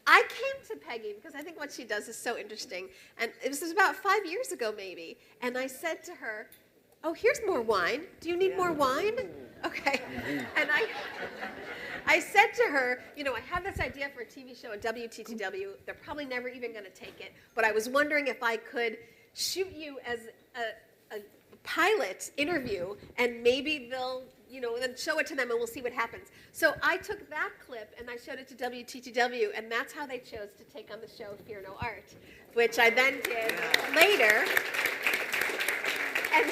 I came to Peggy because I think what she does is so interesting. And this was about 5 years ago maybe. And I said to her, Oh, here's more wine. Do you need more wine? Okay. And I said to her, you know, I have this idea for a TV show at WTTW. They're probably never even going to take it, but I was wondering if I could shoot you as a pilot interview, and maybe they'll, you know, then show it to them and we'll see what happens. So I took that clip and I showed it to WTTW, and that's how they chose to take on the show Fear No Art, which I then did later. And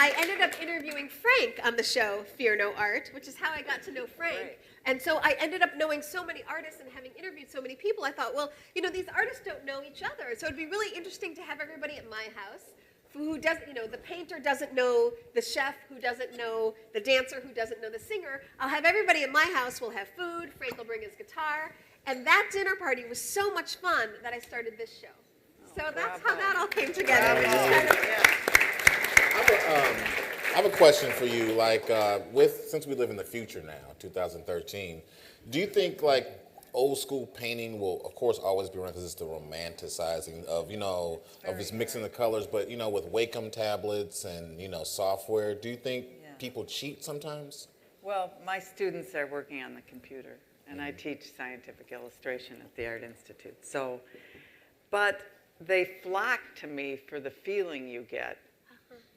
I ended up interviewing Frank on the show Fear No Art, which is how I got to know Frank. Right. And so I ended up knowing so many artists and having interviewed so many people. I thought, well, you know, these artists don't know each other. So it'd be really interesting to have everybody at my house who doesn't, you know, the painter doesn't know the chef, who doesn't know the dancer, who doesn't know the singer. I'll have everybody at my house. We'll have food. Frank will bring his guitar. And that dinner party was so much fun that I started this show. So that's how that all came together. I have a question for you. Like, since we live in the future now, 2013, do you think like old school painting will, of course, always be around because it's the romanticizing of, you know, of just mixing the colors, but, you know, with Wacom tablets and, you know, software, do you think people cheat sometimes? Well, my students are working on the computer, and I teach scientific illustration at the Art Institute. So, but they flock to me for the feeling you get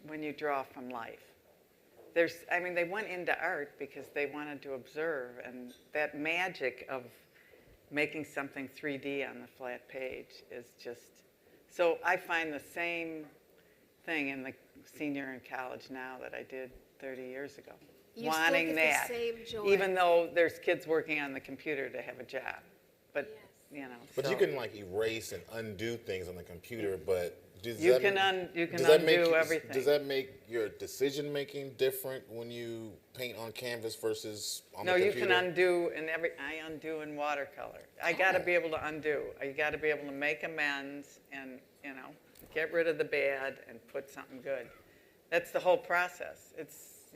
when you draw from life. I mean, they went into art because they wanted to observe, and that magic of making something 3D on the flat page is just, so I find the same thing in the senior in college now that I did 30 years ago. You wanting still get that, the same joy. even though there's kids working on the computer to have a job. But, you know. But so. you can like erase and undo things on the computer, but you can undo everything. Does that make your decision making different when you paint on canvas versus on the computer? No, you can undo I undo in watercolor. I got to be able to undo. I got to be able to make amends and, you know, get rid of the bad and put something good. That's the whole process. It's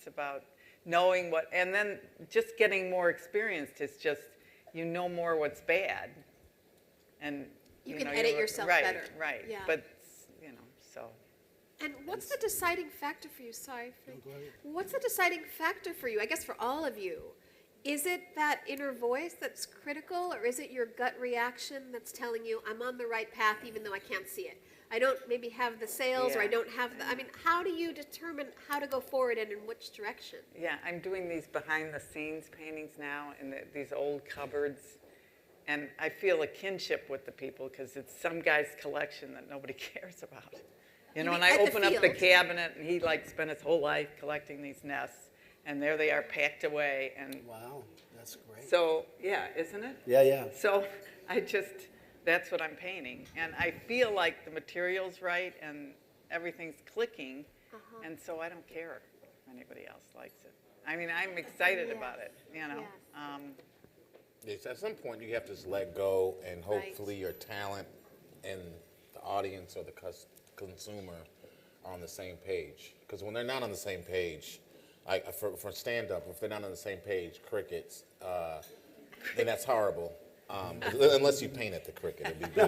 about knowing what, and then just getting more experienced is just, you know more what's bad. And you can edit yourself better. Right, yeah. But, you know, so. And what's the deciding factor for you? Sorry, Frank. What's the deciding factor for you, I guess for all of you? Is it that inner voice that's critical, or is it your gut reaction that's telling you, I'm on the right path even though I can't see it? I don't maybe have the sales, or I don't have the, I mean, how do you determine how to go forward and in which direction? Yeah, I'm doing these behind the scenes paintings now in these old cupboards. And I feel a kinship with the people because it's some guy's collection that nobody cares about. You know, and I open up the cabinet, and he like spent his whole life collecting these nests, and there they are packed away. And wow, that's great. So yeah, isn't it? Yeah, yeah. So that's what I'm painting, and I feel like the material's right and everything's clicking, and so I don't care if anybody else likes it. I mean, I'm excited about it. You know. Yes, at some point you have to just let go, and hopefully your talent and the audience or the consumer are on the same page. Because when they're not on the same page, like for stand-up, if they're not on the same page, crickets, then that's horrible. Unless you paint at the cricket, it'd be good.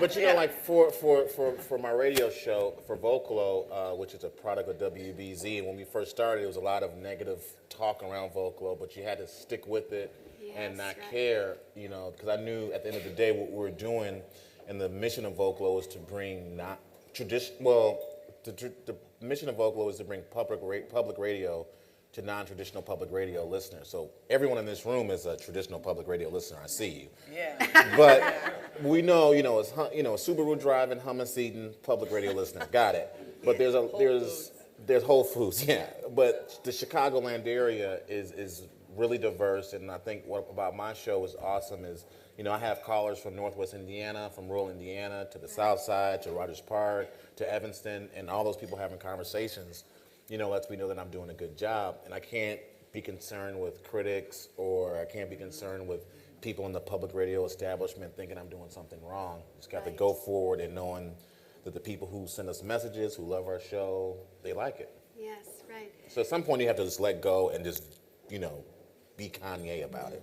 But you know, like for my radio show, for Vocalo, which is a product of WBZ, and when we first started, there was a lot of negative talk around Vocalo, but you had to stick with it and not care, you know, because I knew at the end of the day what we were doing, and the mission of Vocalo was to bring not traditional. Well, the mission of Vocalo is to bring public radio to non-traditional public radio listeners. So everyone in this room is a traditional public radio listener. I see you. Yeah. But we know, it's Subaru driving, hummus eating, public radio listener. Got it. But there's Whole Foods, yeah. But the Chicagoland area is really diverse, and I think what about my show is awesome is, I have callers from Northwest Indiana, from rural Indiana, to the South Side, to Rogers Park, to Evanston, and all those people having conversations. Lets me know that I'm doing a good job, and I can't be concerned with critics, or I can't be concerned with people in the public radio establishment thinking I'm doing something wrong. Just got to go forward and knowing that the people who send us messages, who love our show, they like it. Yes, right. So at some point you have to just let go and just, be Kanye about it.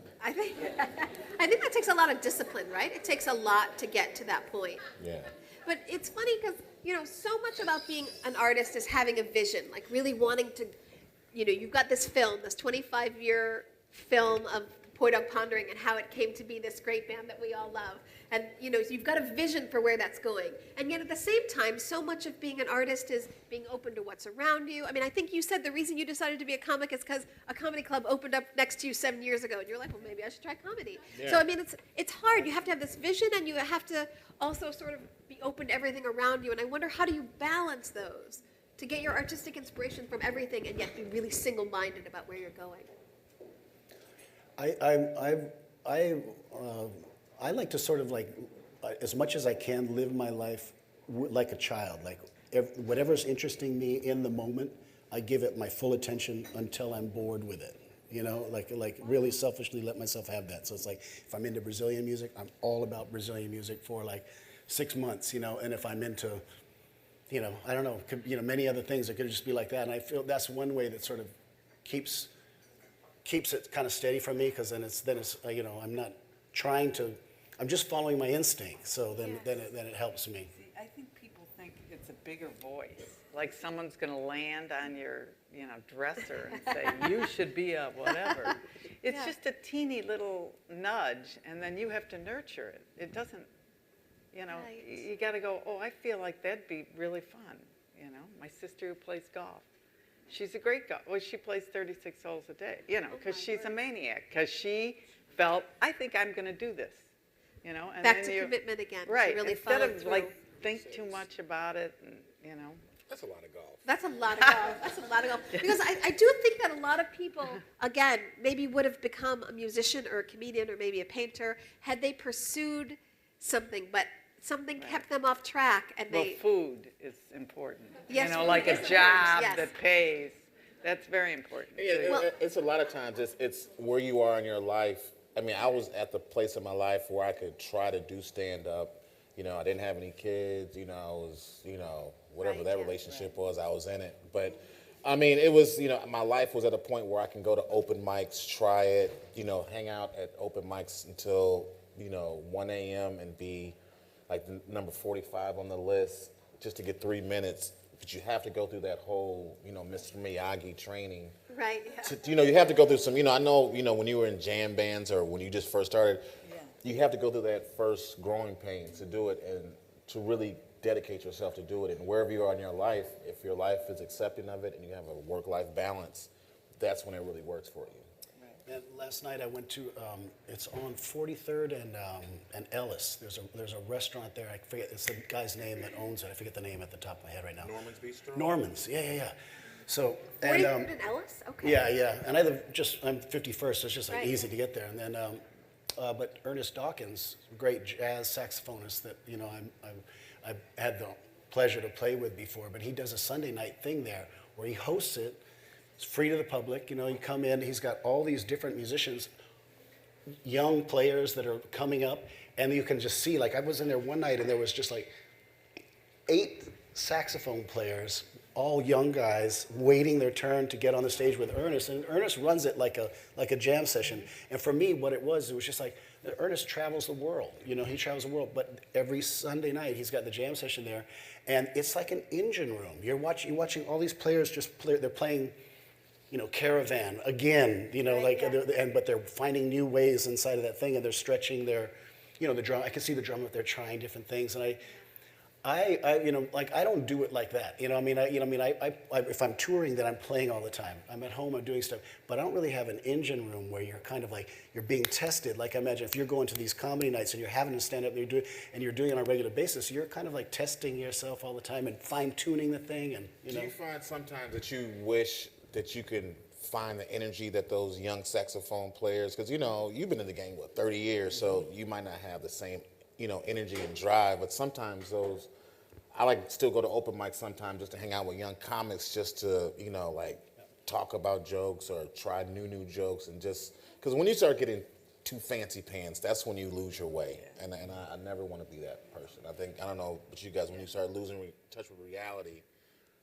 I think that takes a lot of discipline, right? It takes a lot to get to that point. Yeah. But it's funny because, so much about being an artist is having a vision, like really wanting to, you've got this film, this 25-year film of Poi Dog Pondering and how it came to be this great band that we all love. And, you've got a vision for where that's going. And yet at the same time, so much of being an artist is being open to what's around you. I mean, I think you said the reason you decided to be a comic is because a comedy club opened up next to you 7 years ago. And you're like, well, maybe I should try comedy. Yeah. So, I mean, it's hard. You have to have this vision and you have to also sort of be open to everything around you. And I wonder, how do you balance those to get your artistic inspiration from everything and yet be really single-minded about where you're going? I like to sort of as much as I can, live my life like a child. Like whatever's interesting me in the moment, I give it my full attention until I'm bored with it. Like really selfishly let myself have that. So it's like if I'm into Brazilian music, I'm all about Brazilian music for like 6 months. And if I'm into, I don't know, many other things, it could just be like that. And I feel that's one way that sort of keeps it kind of steady for me, because then it's I'm not trying to, I'm just following my instinct. So then it helps me. See, I think people think it's a bigger voice, like someone's going to land on your dresser and say you should be a whatever. It's just a teeny little nudge, and then you have to nurture it. It doesn't, you got to go, oh, I feel like that'd be really fun. My sister who plays golf, she's a great golfer. Well, she plays 36 holes a day, because she's a maniac, because she felt, I think I'm going to do this, and Back then to commitment again. right, To really instead follow of through. think too much about it, and That's a lot of golf. That's a lot of golf. That's a lot of golf. Because I do think that a lot of people, again, maybe would have become a musician or a comedian or maybe a painter had they pursued something, but something kept them off track, and well, they. food is important. Yes, food like is a important, job yes. that pays. That's very important. Yeah, Well- it's a lot of times it's where you are in your life. I mean, I was at the place in my life where I could try to do stand up. I didn't have any kids. I was, whatever Right, that yeah. relationship was, I was in it. But I mean, it was, my life was at a point where I can go to open mics, try it, hang out at open mics until 1 a.m. and be like the number 45 on the list just to get 3 minutes. But you have to go through that whole, Mr. Miyagi training. Right. Yeah. You have to go through some, I know, when you were in jam bands or when you just first started, you have to go through that first growing pains to do it and to really dedicate yourself to do it. And wherever you are in your life, if your life is accepting of it and you have a work-life balance, that's when it really works for you. And last night I went to, it's on 43rd and Ellis. There's a restaurant there. I forget, it's the guy's name that owns it. I forget the name at the top of my head right now. Norman's Bistro? Norman's, yeah. So, 43rd and Ellis? Okay. Yeah. And I'm 51st, so it's just like Right. easy to get there. And then, but Ernest Dawkins, great jazz saxophonist that, I've had the pleasure to play with before, but he does a Sunday night thing there where he hosts it. It's free to the public. You come in, he's got all these different musicians, young players that are coming up, and you can just see, like I was in there one night and there was just like 8 saxophone players, all young guys, waiting their turn to get on the stage with Ernest. And Ernest runs it like a jam session. And for me, what it was just like, Ernest travels the world. He travels the world, but every Sunday night he's got the jam session there, and it's like an engine room. You're watching all these players just play. They're playing, Caravan again. Right, but they're finding new ways inside of that thing, and they're stretching their, the drum. I can see the drum if they're trying different things, and I don't do it like that. If I'm touring, then I'm playing all the time. I'm at home, I'm doing stuff, but I don't really have an engine room where you're kind of like, you're being tested. Like I imagine if you're going to these comedy nights and you're having to stand up and you're doing it on a regular basis, you're kind of like testing yourself all the time and fine tuning the thing. And Do you find sometimes that you wish that you can find the energy that those young saxophone players, because you've been in the game 30 years, so you might not have the same energy and drive, but sometimes I like to still go to open mics sometimes just to hang out with young comics, just to talk about jokes or try new jokes, and just because when you start getting too fancy pants, that's when you lose your way, and I never want to be that person. I don't know, but you guys, when you start losing touch with reality,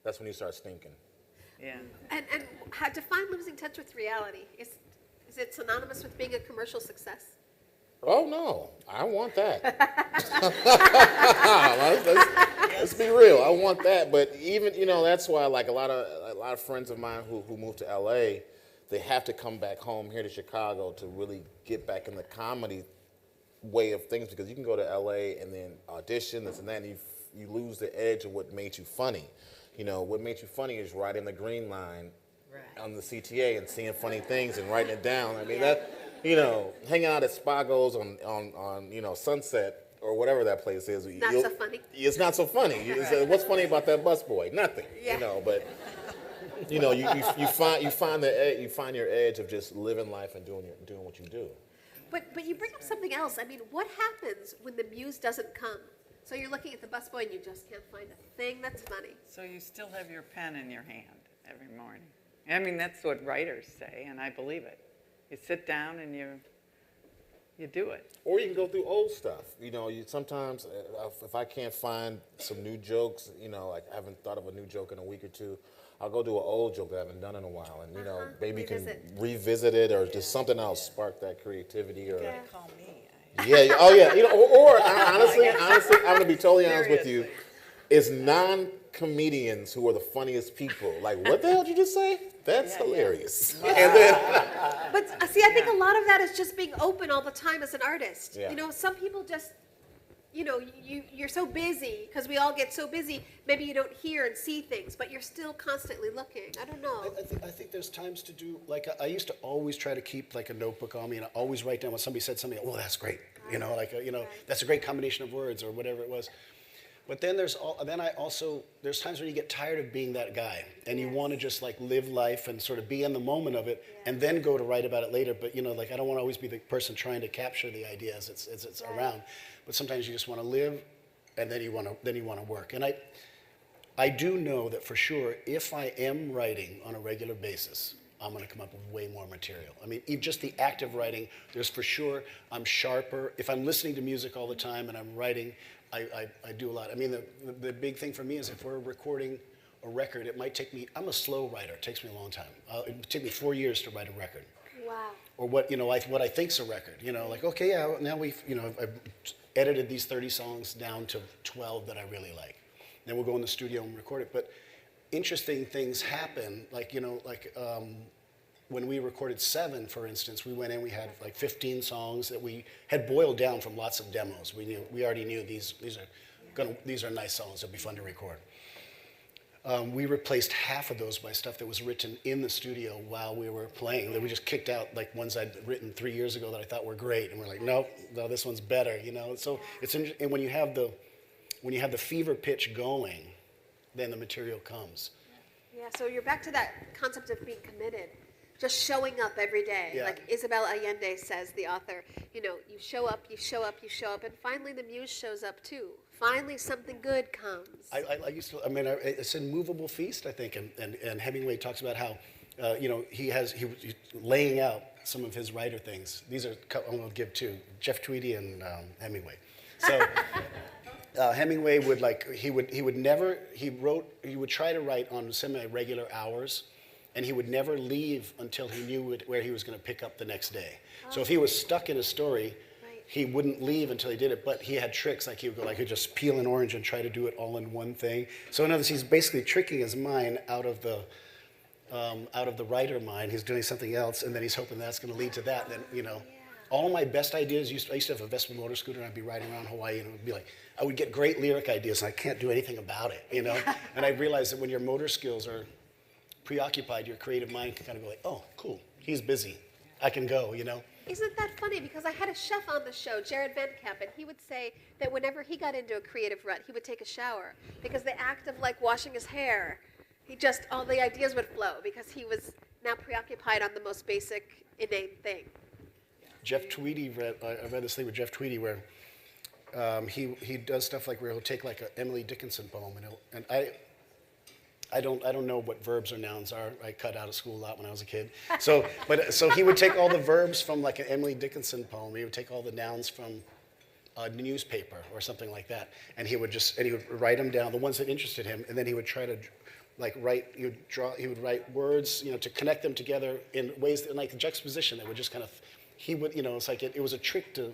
that's when you start stinking. Yeah. And how define losing touch with reality? Is it synonymous with being a commercial success? Oh no, I want that. let's be real. I want that. But even that's why like a lot of friends of mine who moved to LA, they have to come back home here to Chicago to really get back in the comedy way of things, because you can go to LA and then audition this and that, and you lose the edge of what made you funny. What made you funny is riding the green line on the CTA and seeing funny things and writing it down. I mean hanging out at Spago's on Sunset or whatever that place is. Not so funny. It's not so funny. What's funny about that busboy? Nothing. Yeah. But you find your edge of just living life and doing what you do. But you bring up something else. I mean, what happens when the muse doesn't come? So you're looking at the busboy and you just can't find a thing that's funny. So you still have your pen in your hand every morning. I mean, that's what writers say, and I believe it. You sit down and you do it. Or you can go through old stuff. Sometimes if I can't find some new jokes, like I haven't thought of a new joke in a week or two, I'll go do an old joke that I haven't done in a while, and maybe you can revisit it, or just something else spark that creativity. Or Call me. yeah, oh yeah, or honestly, I'm gonna be totally honest with you. It's non-comedians who are the funniest people. Like, what the hell did you just say? That's hilarious. Yeah. And then, But see, I think a lot of that is just being open all the time as an artist. Yeah. Some people just, you're so busy, because we all get so busy, maybe you don't hear and see things, but you're still constantly looking. I don't know. I think there's times to do, like, I used to always try to keep like a notebook on me, and I always write down when somebody said something, oh, that's great. That's a great combination of words, or whatever it was. But then there's times when you get tired of being that guy, and you want to just like live life and sort of be in the moment of it, and then go to write about it later. But I don't want to always be the person trying to capture the idea as it's around. But sometimes you just want to live, and then you want to work. And I do know that for sure, if I am writing on a regular basis, I'm going to come up with way more material. I mean, just the act of writing, there's for sure, I'm sharper. If I'm listening to music all the time and I'm writing, I do a lot. I mean, the big thing for me is if we're recording a record, it might take me, I'm a slow writer, it takes me a long time. It would take me 4 years to write a record. Wow. Or what I think's a record. Like, okay, yeah, now I've edited these 30 songs down to 12 that I really like. Then we'll go in the studio and record it. But interesting things happen, when we recorded 7, for instance, we went in, we had like 15 songs that we had boiled down from lots of demos. We already knew these are nice songs, they'll be fun to record. We replaced half of those by stuff that was written in the studio while we were playing. We just kicked out like ones I'd written 3 years ago that I thought were great, and we're like, no, this one's better, So it's interesting, and when you have the fever pitch going, then the material comes. Yeah, so you're back to that concept of being committed. Just showing up every day. Yeah. Like Isabel Allende says, the author, you show up, and finally the muse shows up too. Finally something good comes. It's in Movable Feast, I think, and Hemingway talks about how, he's laying out some of his writer things. These are, I'm going to give two, Jeff Tweedy and Hemingway. So Hemingway would try to write on semi-regular hours, and he would never leave until he knew where he was going to pick up the next day. So if he was stuck in a story, he wouldn't leave until he did it, but he had tricks, like he would go, like he'd just peel an orange and try to do it all in one thing. So in other words, he's basically tricking his mind out of the writer mind. He's doing something else, and then he's hoping that's going to lead to that. And then, all my best ideas, I used to have a Vespa motor scooter, and I'd be riding around Hawaii, and it would be like, I would get great lyric ideas, and I can't do anything about it, And I realized that when your motor skills are preoccupied, your creative mind can kind of go like, oh, cool, he's busy, I can go, Isn't that funny? Because I had a chef on the show, Jared Van Camp, and he would say that whenever he got into a creative rut, he would take a shower, because the act of like washing his hair, all the ideas would flow, because he was now preoccupied on the most basic, inane thing. Jeff Tweedy, I read this thing with Jeff Tweedy where he does stuff like where he'll take like an Emily Dickinson poem, and I don't know what verbs or nouns are. I cut out of school a lot when I was a kid. So he would take all the verbs from like an Emily Dickinson poem. He would take all the nouns from a newspaper or something like that, and he would write them down, the ones that interested him, and then he would try to he would write words, to connect them together in ways that, like the juxtaposition, that would just kind of, it's like it was a trick to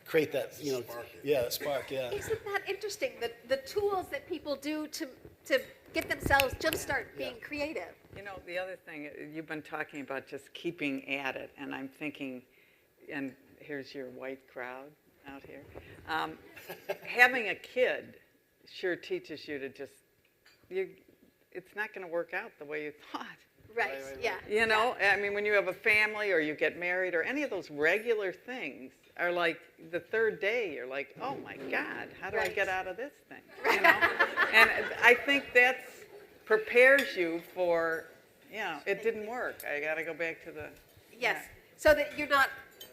create that, spark, yeah. Isn't that interesting? The tools that people do to get themselves jumpstart being creative. You know, the other thing, you've been talking about just keeping at it, and I'm thinking, and here's your white crowd out here. Having a kid sure teaches you to just, it's not going to work out the way you thought. Right, yeah. You know, I mean, when you have a family or you get married or any of those regular things are like the third day, you're like, oh my God, how do I get out of this thing? You know? And I think that prepares you for, it didn't work. I got to go back to the... Yes, so that you're not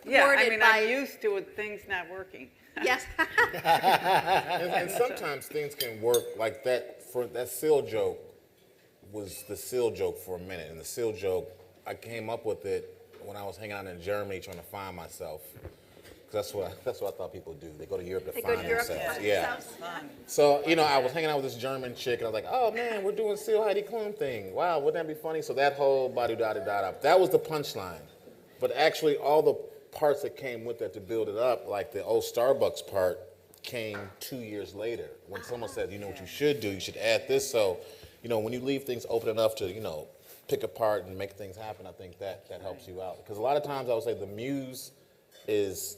I'm used to things not working. Yes. and sometimes things can work like that. For that seal joke was the seal joke for a minute, and the seal joke, I came up with it when I was hanging out in Germany trying to find myself. That's what I thought people do. They go to Europe to find themselves. Yeah. So, I was hanging out with this German chick, and I was like, oh man, we're doing Seal Heidi Klum thing. Wow, wouldn't that be funny? So that whole da-da-da-da-da, that was the punchline. But actually, all the parts that came with that to build it up, like the old Starbucks part, came 2 years later. When someone said, you know what you should do? You should add this. So, when you leave things open enough to, pick apart and make things happen, I think that helps you out. Because a lot of times I would say the muse is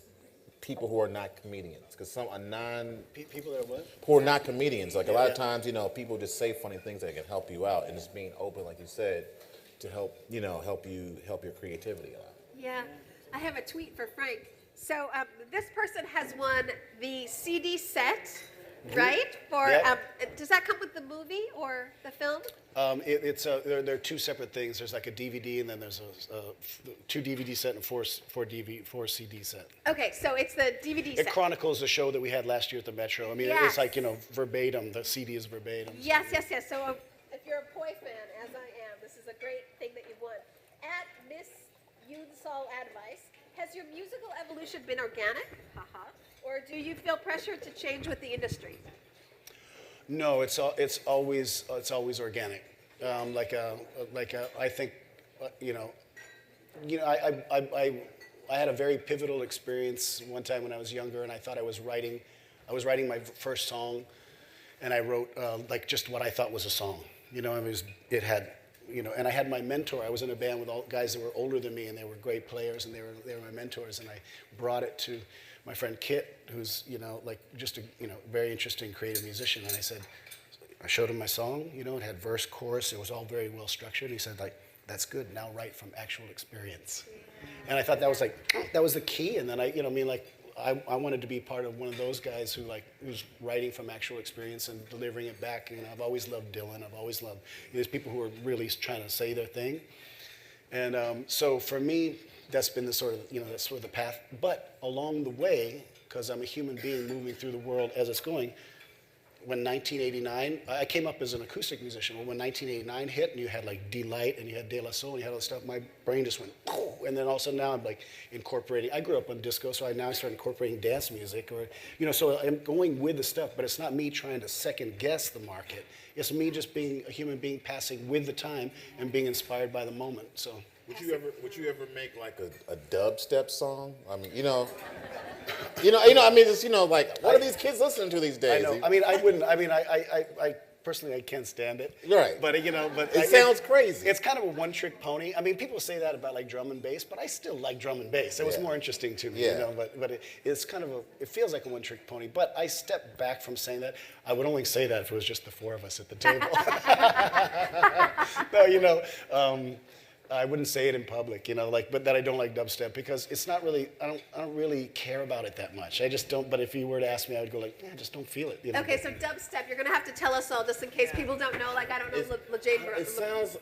people who are not comedians, because people that are what? Who are not comedians. Like a lot of times, people just say funny things that can help you out, and it's being open, like you said, to help your creativity out. Yeah, I have a tweet for Frank. So this person has won the CD set, right? For does that come with the movie or the film? There are two separate things. There's like a DVD, and then there's a 2 DVD set and 4 CD set. Okay, so it's the DVD set. It chronicles the show that we had last year at the Metro. I mean, it's like, verbatim. The CD is verbatim. Yes. So if you're a Poi fan, as I am, this is a great thing that you've won. At Miss Yunsal Advice, has your musical evolution been organic? Or do you feel pressure to change with the industry? No, it's always organic. I think, I had a very pivotal experience one time when I was younger, and I thought I was writing my first song, and I wrote just what I thought was a song. And I had my mentor. I was in a band with all guys that were older than me, and they were great players, and they were my mentors, and I brought it to my friend Kit, who's just a very interesting creative musician, and I showed him my song. It had verse, chorus. It was all very well structured. He said, that's good. Now write from actual experience. And I thought that was the key. And then I wanted to be part of one of those guys who's writing from actual experience and delivering it back. I've always loved Dylan. I've always loved these people who are really trying to say their thing. And so for me, that's been the sort of the path. But along the way, because I'm a human being moving through the world as it's going, when 1989, I came up as an acoustic musician. When 1989 hit, and you had Delight, and you had De La Soul, and you had all this stuff, my brain just went, and then all of a sudden now I'm incorporating. I grew up on disco, so now I started incorporating dance music, so I'm going with the stuff, but it's not me trying to second guess the market. It's me just being a human being passing with the time and being inspired by the moment. So. Would you ever make a dubstep song? I mean, what are these kids listening to these days? I know. I mean, I wouldn't. I mean, I personally, I can't stand it. Right. But it sounds crazy. It's kind of a one-trick pony. I mean, people say that about drum and bass, but I still like drum and bass. It was more interesting to me, But it's kind of it feels like a one-trick pony. But I stepped back from saying that. I would only say that if it was just the four of us at the table. No, I wouldn't say it in public, but that I don't like dubstep because it's not really. I don't really care about it that much. I just don't. But if you were to ask me, I would go I just don't feel it. Okay, so dubstep. You're gonna have to tell us all, just in case people don't know. I don't know LeJane. It sounds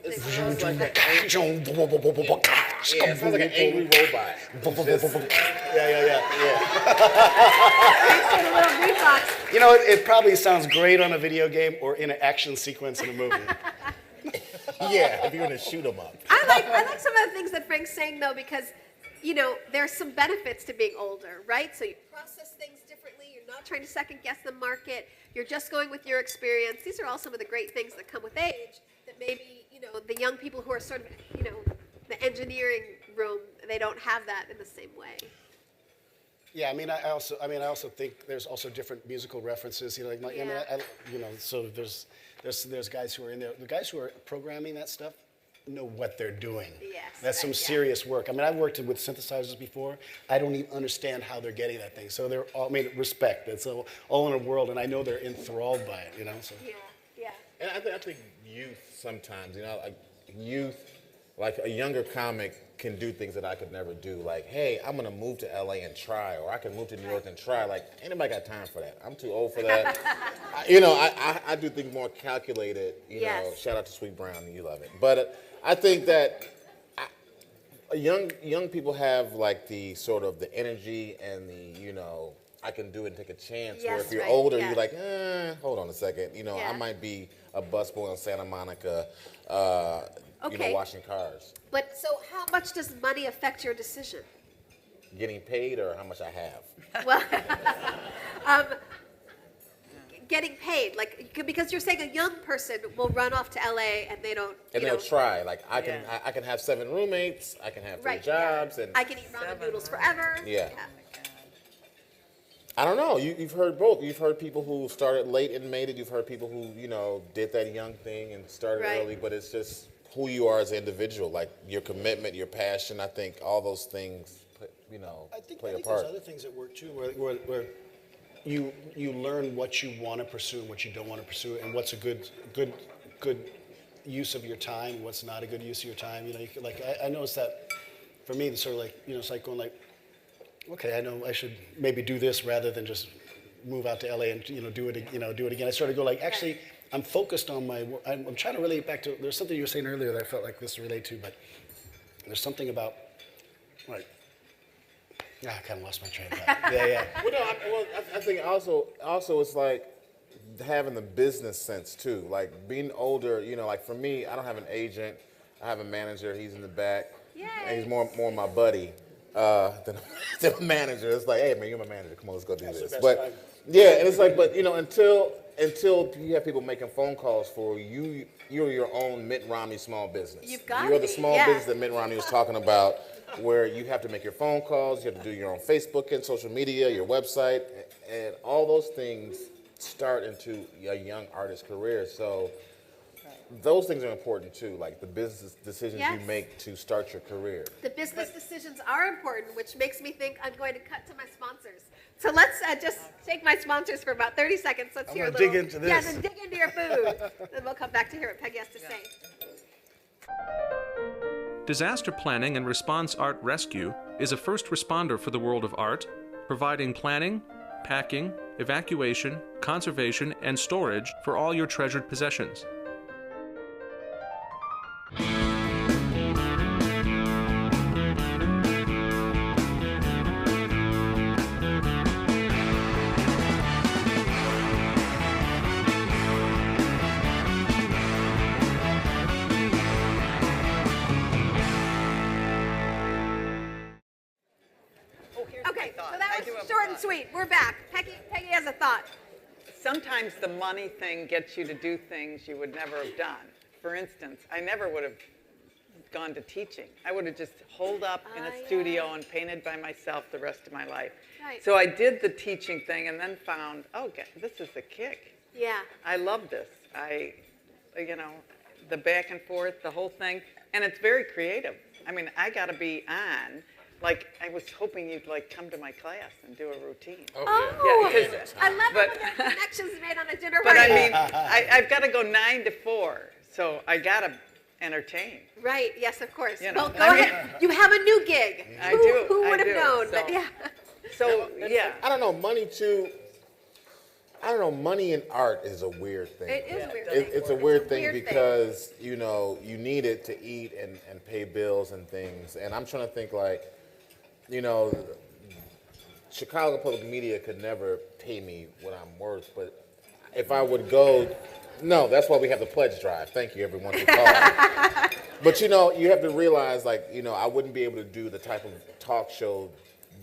like an angry robot. Yeah. It probably sounds great on a video game or in an action sequence in a movie. Yeah, if you're gonna shoot them up. I like some of the things that Frank's saying though, because there's some benefits to being older, right? So you process things differently. You're not trying to second guess the market. You're just going with your experience. These are all some of the great things that come with age that maybe the young people who are sort of the engineering room, they don't have that in the same way. Yeah, I also think there's also different musical references. You know, like so there's guys who are in there. The guys who are programming that stuff know what they're doing. Yes, that's some serious work. I mean, I've worked with synthesizers before. I don't even understand how they're getting that thing. So they're all, respect. It's all in a world, and I know they're enthralled by it. You know. So. Yeah. And I think youth sometimes, like youth, like a younger comic can do things that I could never do. Like, hey, I'm gonna move to LA and try, or I can move to New York and try. Like, anybody got time for that? I'm too old for that. I do things more calculated. Know, shout out to Sweet Brown, you love it. But I think that young people have like the sort of the energy and the I can do it and take a chance. Yes, where if you're right, older, yeah. you're like, hold on a second. I might be a busboy in Santa Monica, washing cars. But so how much does money affect your decision? Getting paid or how much I have? Well, getting paid, like, because you're saying a young person will run off to LA and they don't. And they'll try. Like I can have 7 roommates. I can have 3 jobs, and I can eat ramen noodles forever. Yeah. I don't know. You've heard both. You've heard people who started late and made it. You've heard people who did that young thing and started early. But it's just who you are as an individual, like your commitment, your passion. I think all those things, play a part. There's other things that work too, where you learn what you want to pursue and what you don't want to pursue, and what's a good use of your time, what's not a good use of your time. I noticed that for me, it's sort of like it's like going like, okay, I know I should maybe do this rather than just move out to LA and do it again. I started to go like, actually, I'm focused on my work. I'm trying to relate back to. There's something you were saying earlier that I felt like this relate to, but there's something about like. I kind of lost my train of thought. Yeah. I think also it's like having the business sense too. Like being older, like for me, I don't have an agent. I have a manager. He's in the back. Yay. And he's more my buddy than a manager. It's like, hey man, you're my manager. Come on, let's go do this. But yeah, and it's like, but until you have people making phone calls for you, you're your own Mitt Romney small business. You're the small business that Mitt Romney was talking about, where you have to make your phone calls, you have to do your own Facebook and social media, your website, and all those things start into a young artist's career. So those things are important too, like the business decisions you make to start your career. The business decisions are important, which makes me think I'm going to cut to my sponsors. So let's just take my sponsors for about 30 seconds. Let's hear a little. Dig into this. Yeah, then dig into your food. Then we'll come back to hear what Peggy has to say. Disaster Planning and Response Art Rescue is a first responder for the world of art, providing planning, packing, evacuation, conservation, and storage for all your treasured possessions. Sweet, we're back. Peggy has a thought. Sometimes the money thing gets you to do things you would never have done. For instance, I never would have gone to teaching. I would have just holed up in a studio and painted by myself the rest of my life. Right. So I did the teaching thing and then found, this is the kick. Yeah. I love this. The back and forth, the whole thing. And it's very creative. I mean, I got to be on. Like, I was hoping you'd, come to my class and do a routine. Oh, yeah, I love it when there are connections made on a dinner party. But, I mean, I've got to go 9 to 4, so I got to entertain. Right, yes, of course. Well, go ahead. You have a new gig. I do. Who would have known? So, I don't know, money, too. I don't know, money in art is a weird thing. It is a weird thing. It's a weird thing because, you need it to eat and pay bills and things. And I'm trying to think, Chicago Public Media could never pay me what I'm worth, but if I would go, no, that's why we have the pledge drive. Thank you, everyone, for calling. But, you have to realize, I wouldn't be able to do the type of talk show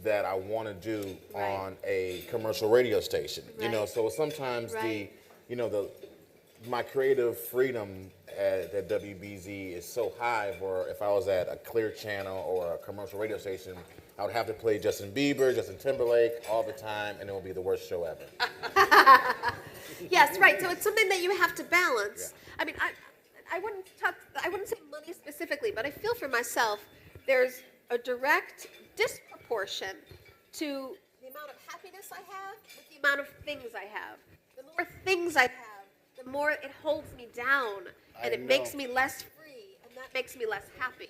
that I want to do on a commercial radio station. So sometimes my creative freedom at WBZ is so high, where if I was at a Clear Channel or a commercial radio station, I would have to play Justin Bieber, Justin Timberlake all the time, and it would be the worst show ever. Yes, right. So it's something that you have to balance. Yeah. I mean, I wouldn't say money specifically, but I feel for myself, there's a direct disproportion to the amount of happiness I have with the amount of things I have. The more things I have, the more it holds me down, and it makes me less free, and that makes me less happy.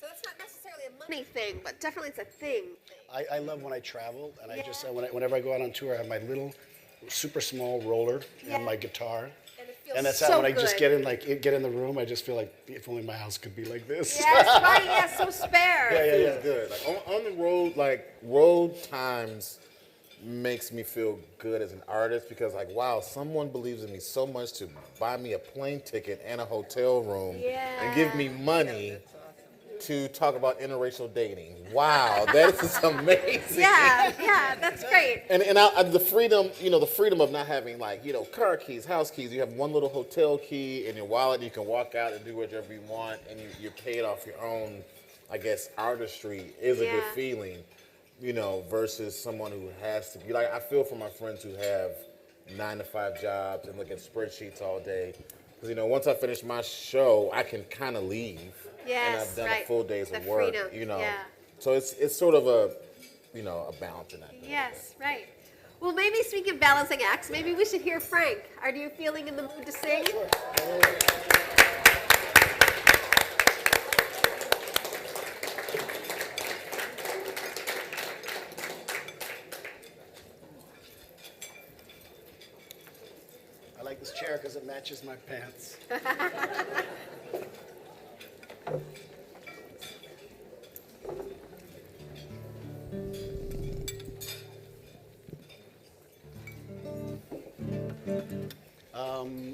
So that's not necessarily a money thing, but definitely it's a thing. I love when I travel, and I just whenever I go out on tour, I have my little, super small roller and my guitar. And that's how when I just get in the room, I just feel like if only my house could be like this. Yes, right. Yes, so spare. Yeah. It's good. Like on the road, like road times makes me feel good as an artist because like wow, someone believes in me so much to buy me a plane ticket and a hotel room and give me money to talk about interracial dating. Wow, that is amazing. Yeah, that's great. And the freedom, the freedom of not having like, car keys, house keys. You have one little hotel key in your wallet. You can walk out and do whatever you want, and you're paid off your own, I guess, artistry is a good feeling, versus someone who has to be like. I feel for my friends who have 9-to-5 jobs and look at spreadsheets all day. Because once I finish my show, I can kind of leave. Yes, and I've done a full days of work, freedom, So it's sort of a balance in that. Yes, right. Well, maybe speaking of balancing acts, maybe we should hear Frank. Are you feeling in the mood to sing? I like this chair because it matches my pants.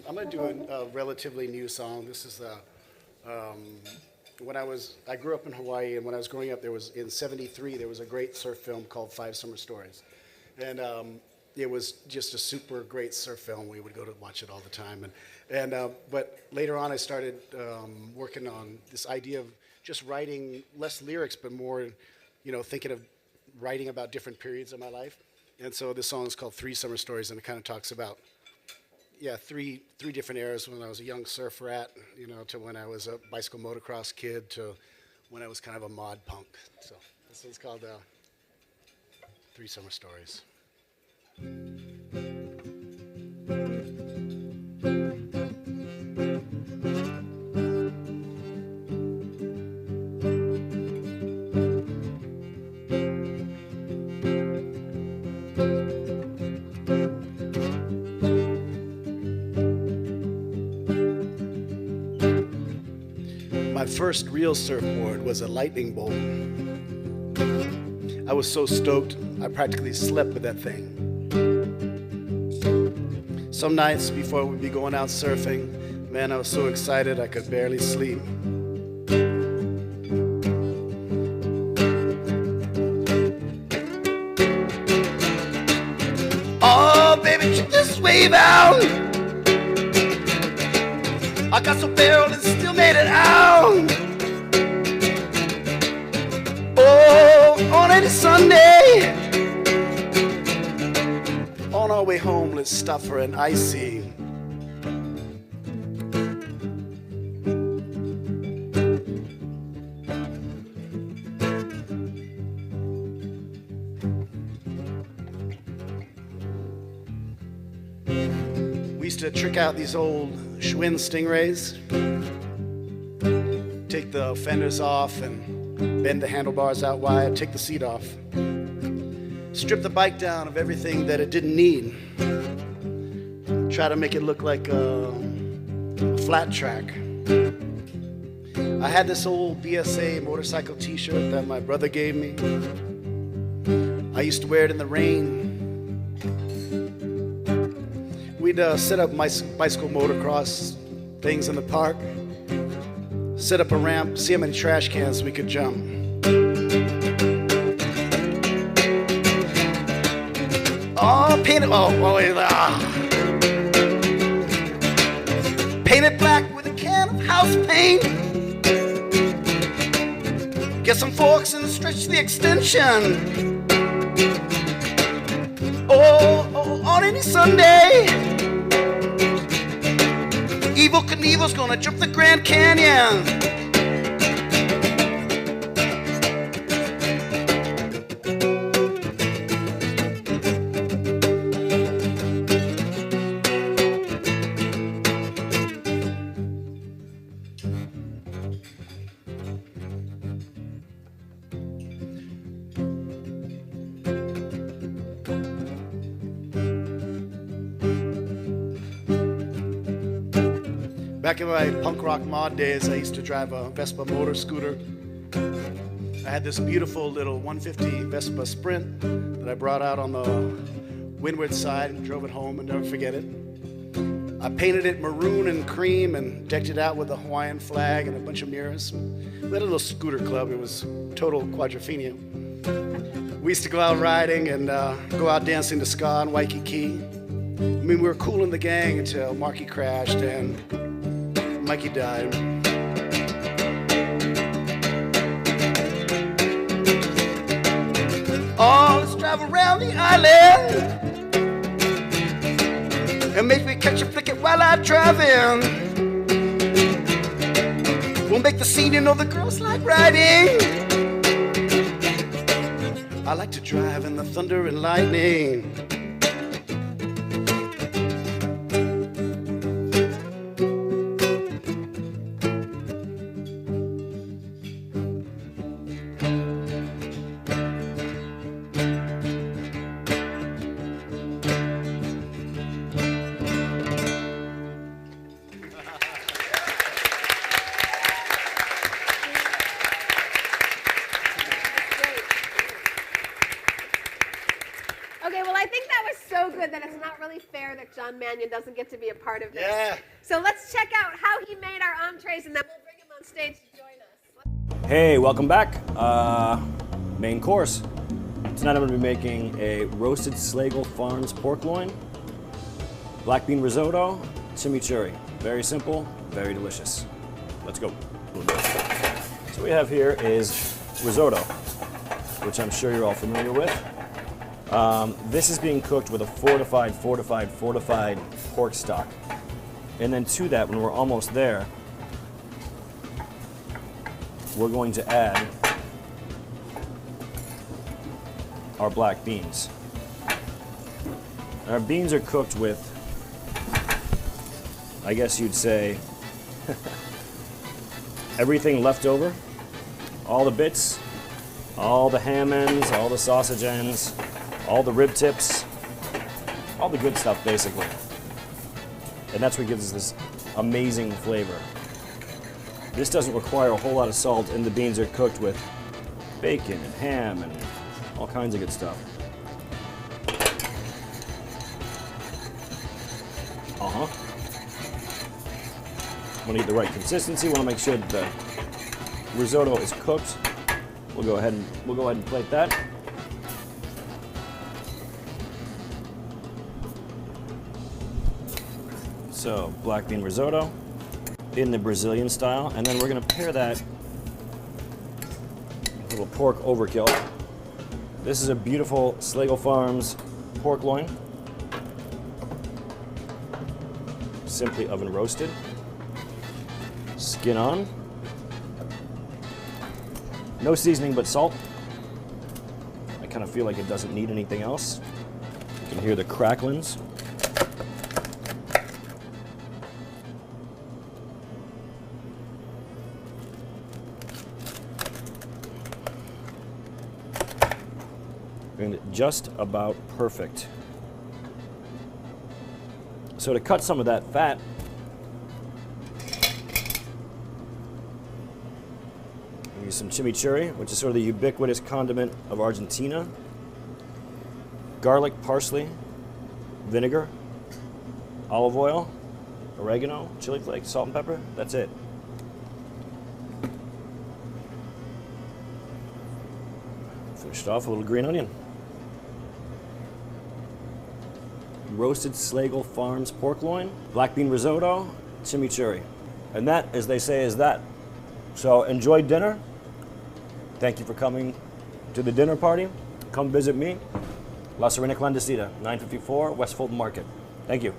I'm going to do a relatively new song. This is I grew up in Hawaii, and when I was growing up, in '73 there was a great surf film called 5 Summer Stories, and it was just a super great surf film. We would go to watch it all the time, but later on I started working on this idea of just writing less lyrics, but more, thinking of writing about different periods of my life. And so this song is called 3 Summer Stories, and it kind of talks about three different eras, when I was a young surf rat, to when I was a bicycle motocross kid, to when I was kind of a mod punk. So this one's called 3 Summer Stories. My first real surfboard was a lightning bolt. I was so stoked, I practically slept with that thing. Some nights before we'd be going out surfing, man, I was so excited I could barely sleep. Oh, baby, check this wave out. I got so barreled and still made it out. Oh, on any Sunday, on our way home, let's stop for an icy. We used to trick out these old Schwinn Stingrays, take the fenders off and bend the handlebars out wide, take the seat off, strip the bike down of everything that it didn't need, try to make it look like a flat track. I had this old BSA motorcycle t-shirt that my brother gave me. I used to wear it in the rain. We'd set up bicycle motocross things in the park, set up a ramp, see how many trash cans we could jump. Oh, paint it black with a can of house paint. Get some forks and stretch the extension. Oh, on any Sunday, Evel Knievel's gonna jump the Grand Canyon. Back in my punk rock mod days, I used to drive a Vespa motor scooter. I had this beautiful little 150 Vespa Sprint that I brought out on the windward side and drove it home and never forget it. I painted it maroon and cream and decked it out with a Hawaiian flag and a bunch of mirrors. We had a little scooter club. It was total quadrophenia. We used to go out riding and go out dancing to ska in Waikiki. I mean, we were cool in the gang until Marky crashed and Mikey died. Oh, let's drive around the island and make me catch a flick it while I'm driving. We'll make the scene, you know the girls like riding. I like to drive in the thunder and lightning. Okay, well, I think that was so good that it's not really fair that John Mannion doesn't get to be a part of this. Yeah. So let's check out how he made our entrees, and then we'll bring him on stage to join us. Hey, welcome back. Main course. Tonight I'm going to be making a roasted Slagle Farms pork loin, black bean risotto, chimichurri. Very simple, very delicious. Let's go. So what we have here is risotto, which I'm sure you're all familiar with. This is being cooked with a fortified pork stock. And then to that, when we're almost there, we're going to add our black beans. Our beans are cooked with, I guess you'd say, everything left over, all the bits, all the ham ends, all the sausage ends, all the rib tips, all the good stuff basically. And that's what gives us this amazing flavor. This doesn't require a whole lot of salt, and the beans are cooked with bacon and ham and all kinds of good stuff. Want to get the right consistency. Want to make sure that the risotto is cooked. We'll go ahead and plate that. So, black bean risotto in the Brazilian style, and then we're going to pair that with a little pork overkill. This is a beautiful Slagle Farms pork loin, simply oven roasted, skin on, no seasoning but salt. I kind of feel like it doesn't need anything else. You can hear the cracklings. And just about perfect. So to cut some of that fat, use some chimichurri, which is sort of the ubiquitous condiment of Argentina. Garlic, parsley, vinegar, olive oil, oregano, chili flakes, salt and pepper. That's it. Finished off with a little green onion. Roasted Slagle Farms pork loin, black bean risotto, chimichurri. And that, as they say, is that. So enjoy dinner. Thank you for coming to the dinner party. Come visit me, La Serena Clandestina, 954 West Fulton Market. Thank you.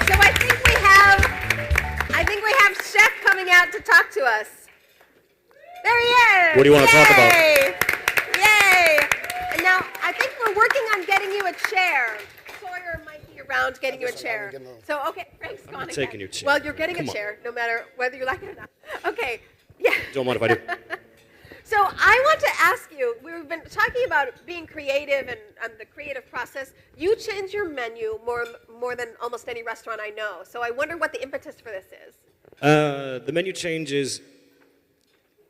So I think we have Chef coming out to talk to us. There he is. What do you want to talk about? Yay! And now I think we're working on getting you a chair. Sawyer might be around getting you a chair. So okay, Frank's gone again. taking your chair. Well, you're getting Come a on. chair, no matter whether you like it or not. Okay. Yeah. Don't mind if I do. So I want to ask you, we've been talking about being creative and the creative process. You change your menu more than almost any restaurant I know. So I wonder what the impetus for this is. The menu changes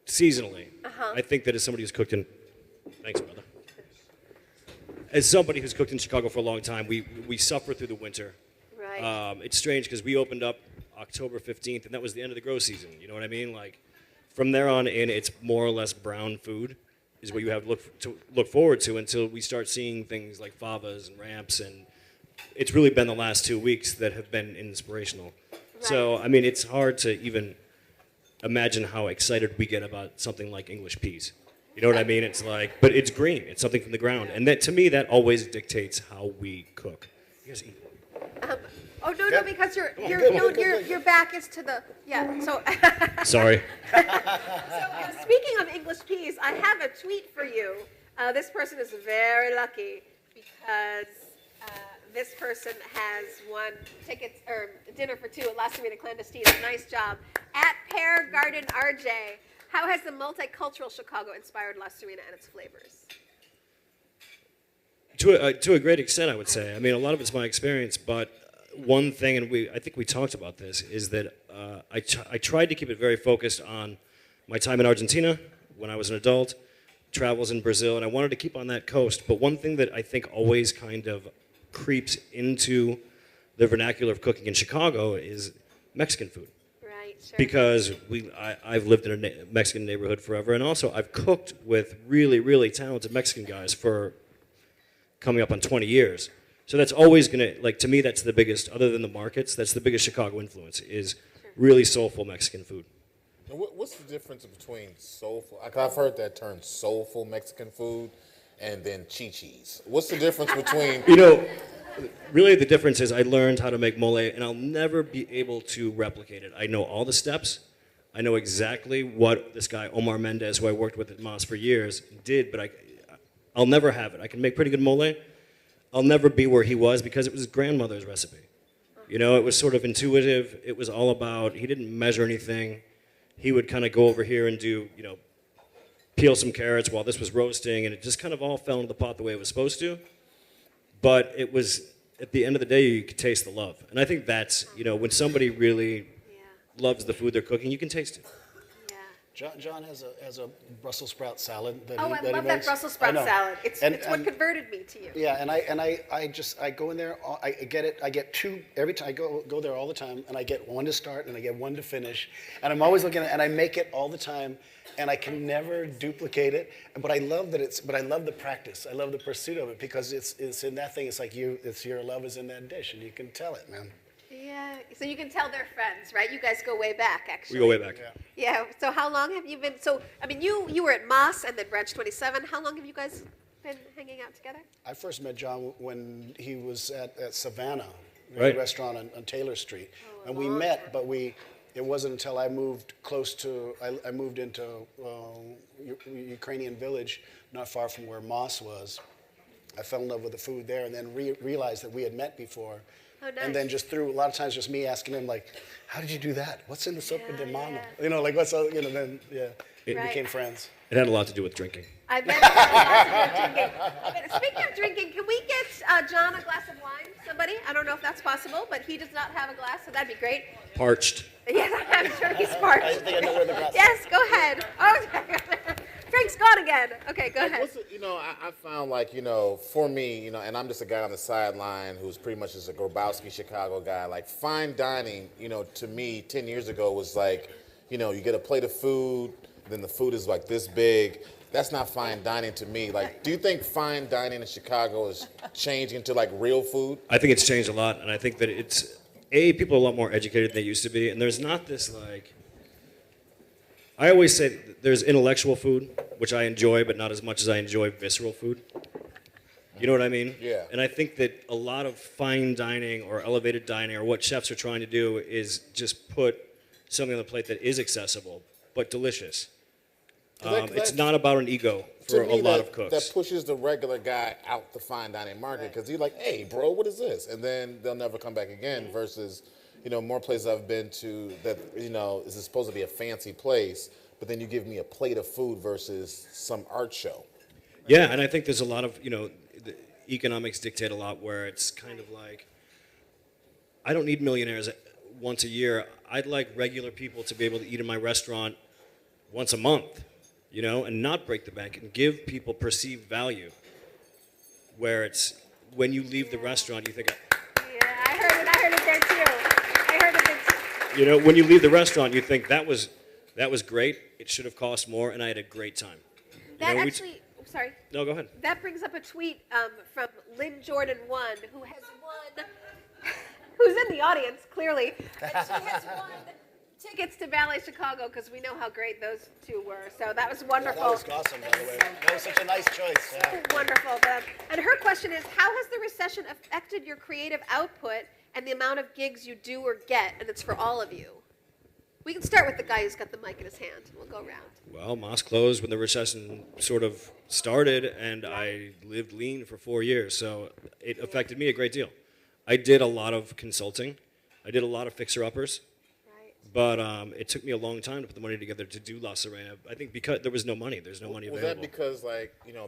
seasonally. I think that as somebody who's cooked in, thanks, brother. As somebody who's cooked in Chicago for a long time, we suffer through the winter. Right. It's strange because we opened up October 15th, and that was the end of the grow season. You know what I mean? Like, from there on in, it's more or less brown food is what you have to look forward to until we start seeing things like favas and ramps, and it's really been the last 2 weeks that have been inspirational. So, I mean, it's hard to even imagine how excited we get about something like English peas. You know what I mean? It's like, but it's green. It's something from the ground. And that, to me, that always dictates how we cook. You guys eat. No, because your back is to the, so. Sorry. So speaking of English peas, I have a tweet for you. This person is very lucky because this person has won tickets or dinner for two at La Serena Clandestina. Nice job. At Pear Garden RJ, how has the multicultural Chicago inspired La Serena and its flavors? To a great extent, I would say. I mean, a lot of it's my experience, but one thing, and I think we talked about this, is that I tried to keep it very focused on my time in Argentina when I was an adult, travels in Brazil, and I wanted to keep on that coast. But one thing that I think always kind of creeps into the vernacular of cooking in Chicago is Mexican food. Right, sure. Because I've lived in a Mexican neighborhood forever, and also I've cooked with really, really talented Mexican guys for coming up on 20 years. So that's always going to, like, to me, that's the biggest, other than the markets, that's the biggest Chicago influence, is really soulful Mexican food. Now, what's the difference between soulful? I've heard that term, soulful Mexican food, and then chi-chis. What's the difference between? You know, really the difference is I learned how to make mole, and I'll never be able to replicate it. I know all the steps. I know exactly what this guy, Omar Mendez, who I worked with at Moss for years, did, but I'll never have it. I can make pretty good mole. I'll never be where he was because it was his grandmother's recipe. You know, it was sort of intuitive. It was all about, he didn't measure anything. He would kind of go over here and do, you know, peel some carrots while this was roasting, and it just kind of all fell into the pot the way it was supposed to. But it was, at the end of the day, you could taste the love. And I think that's, you know, when somebody really loves the food they're cooking, you can taste it. John has a Brussels sprout salad that I he love makes. that Brussels sprout salad. It's what converted me to you. Yeah, and I go in there. I get it. I get two every time. I go there all the time, and I get one to start, and I get one to finish, and I'm always looking at, and I make it all the time, and I can never duplicate it. But I love that but I love the practice. I love the pursuit of it because it's in that thing. It's like your love is in that dish, and you can tell it, man. Yeah, so you can tell they're friends, right? You guys go way back, actually. We go way back. Yeah, so how long have you been, so, I mean, you were at Moss and then Branch 27. How long have you guys been hanging out together? I first met John when he was at Savannah, Right. a restaurant on Taylor Street. And we met, but it wasn't until I moved I moved into Ukrainian village, not far from where Moss was. I fell in love with the food there and then realized that we had met before. Oh, nice. And then just through, a lot of times just me asking him, like, how did you do that? What's in the sopa de mano? You know, like, then, we became friends. It had a lot to do with drinking. I bet it has lots of drinking. Speaking of drinking, can we get John a glass of wine? Somebody? I don't know if that's possible, but he does not have a glass, so that'd be great. Parched. Yes, I'm sure he's parched. I think I know where the glass is. Yes, go ahead. Oh, Frank's gone again. Okay, go ahead. I found, like, for me, and I'm just a guy on the sideline who's pretty much just a Grabowski Chicago guy. Like, fine dining, to me, 10 years ago was like, you get a plate of food, then the food is like this big. That's not fine dining to me. Like, do you think fine dining in Chicago is changing to, like, real food? I think it's changed a lot, and I think that people are a lot more educated than they used to be, and there's not this, like, I always say there's intellectual food, which I enjoy, but not as much as I enjoy visceral food. You know what I mean? Yeah. And I think that a lot of fine dining or elevated dining or what chefs are trying to do is just put something on the plate that is accessible, but delicious. It's not about an ego for a lot of cooks. That pushes the regular guy out the fine dining market because he's like, hey, bro, what is this? And then they'll never come back again versus, more places I've been to that, is supposed to be a fancy place, but then you give me a plate of food versus some art show. Yeah, and I think there's a lot of, the economics dictate a lot where it's kind of like, I don't need millionaires once a year. I'd like regular people to be able to eat in my restaurant once a month, and not break the bank and give people perceived value. Where it's, when you leave the restaurant, you think, Yeah, I heard it there too. when you leave the restaurant, you think that was great. It should have cost more, and I had a great time. That actually, sorry. No, go ahead. That brings up a tweet from Lynn Jordan 1, who has won, who's in the audience, clearly, and she has won tickets to Ballet Chicago because we know how great those two were. So that was wonderful. Yeah, that was awesome, by the way. That was such a nice choice. Yeah. Wonderful. And her question is, how has the recession affected your creative output and the amount of gigs you do or get? And it's for all of you. We can start with the guy who's got the mic in his hand. We'll go around. Well, Moss closed when the recession sort of started, and I lived lean for 4 years, so it affected me a great deal. I did a lot of consulting. I did a lot of fixer-uppers, but it took me a long time to put the money together to do La Serena. I think because there was no money. There's no money available. Was that because,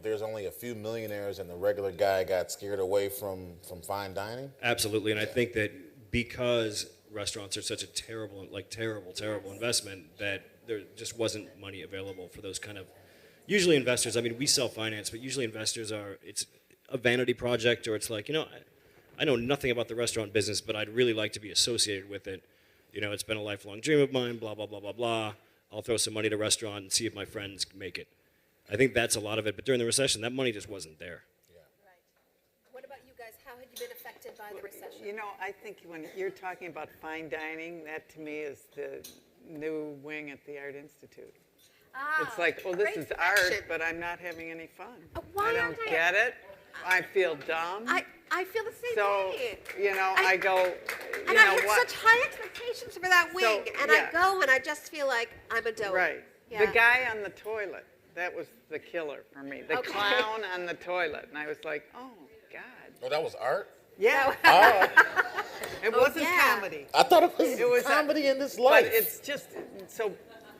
there's only a few millionaires and the regular guy got scared away from fine dining? Absolutely, and I think that because restaurants are such a terrible investment that there just wasn't money available for those kind of, usually investors, I mean, we sell finance, but usually investors it's a vanity project, or it's like, I know nothing about the restaurant business, but I'd really like to be associated with it. It's been a lifelong dream of mine, blah, blah, blah, blah, blah. I'll throw some money at a restaurant and see if my friends make it. I think that's a lot of it, but during the recession, that money just wasn't there. What about you guys? How had you been affected by the recession? I think when you're talking about fine dining, that to me is the new wing at the Art Institute. It's like, well, this is art, but I'm not having any fun. Why I don't get it. I feel dumb. I feel the same way. I go, and I had such high expectations for that wing, I go and I just feel like I'm a dope. Right. Yeah. The guy on the toilet, that was the killer for me. The clown on the toilet. And I was like, oh, God. Oh, that was art? Yeah. It wasn't comedy. I thought it was comedy in this life. But it's just, so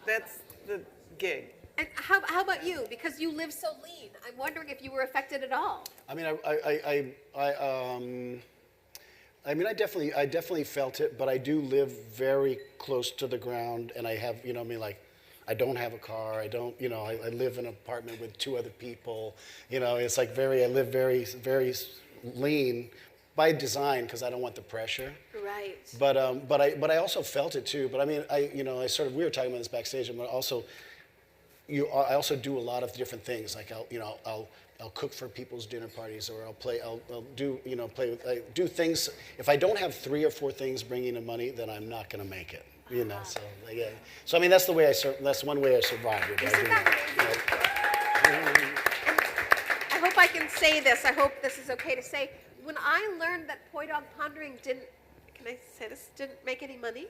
that's the gig. And how about you? Because you live so lean, I'm wondering if you were affected at all. I mean, I definitely felt it, but I do live very close to the ground, and I have, I don't have a car. I don't, I live in an apartment with 2 other people. It's like I live very, very lean by design because I don't want the pressure. Right. But I also felt it too. But I mean, we were talking about this backstage, but also. I also do a lot of different things. Like I'll cook for people's dinner parties, or I'll do things. If I don't have 3 or 4 things bringing in money, then I'm not going to make it. So yeah. So I mean, that's the way that's one way I survived it. I hope I can say this. I hope this is okay to say. When I learned that Poi Dog Pondering didn't make any money?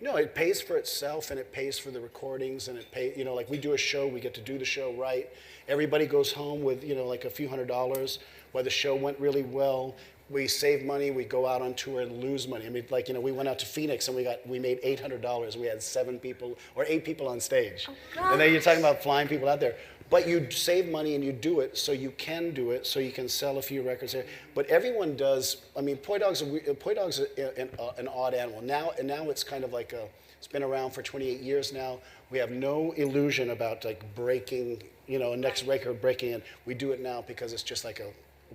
No, it pays for itself, and it pays for the recordings, and it pays, like we do a show, we get to do the show right. Everybody goes home with, like a few $100s, where the show went really well. We save money, we go out on tour and lose money. I mean, we went out to Phoenix and we made $800. We had 7 people or 8 people on stage. Oh, and then you're talking about flying people out there. But you save money and you do it so you can do it, so you can sell a few records there. But everyone does. I mean, Poi Dog's an odd animal. Now it's kind of like it's been around for 28 years now. We have no illusion about breaking, next record breaking in. We do it now because it's just like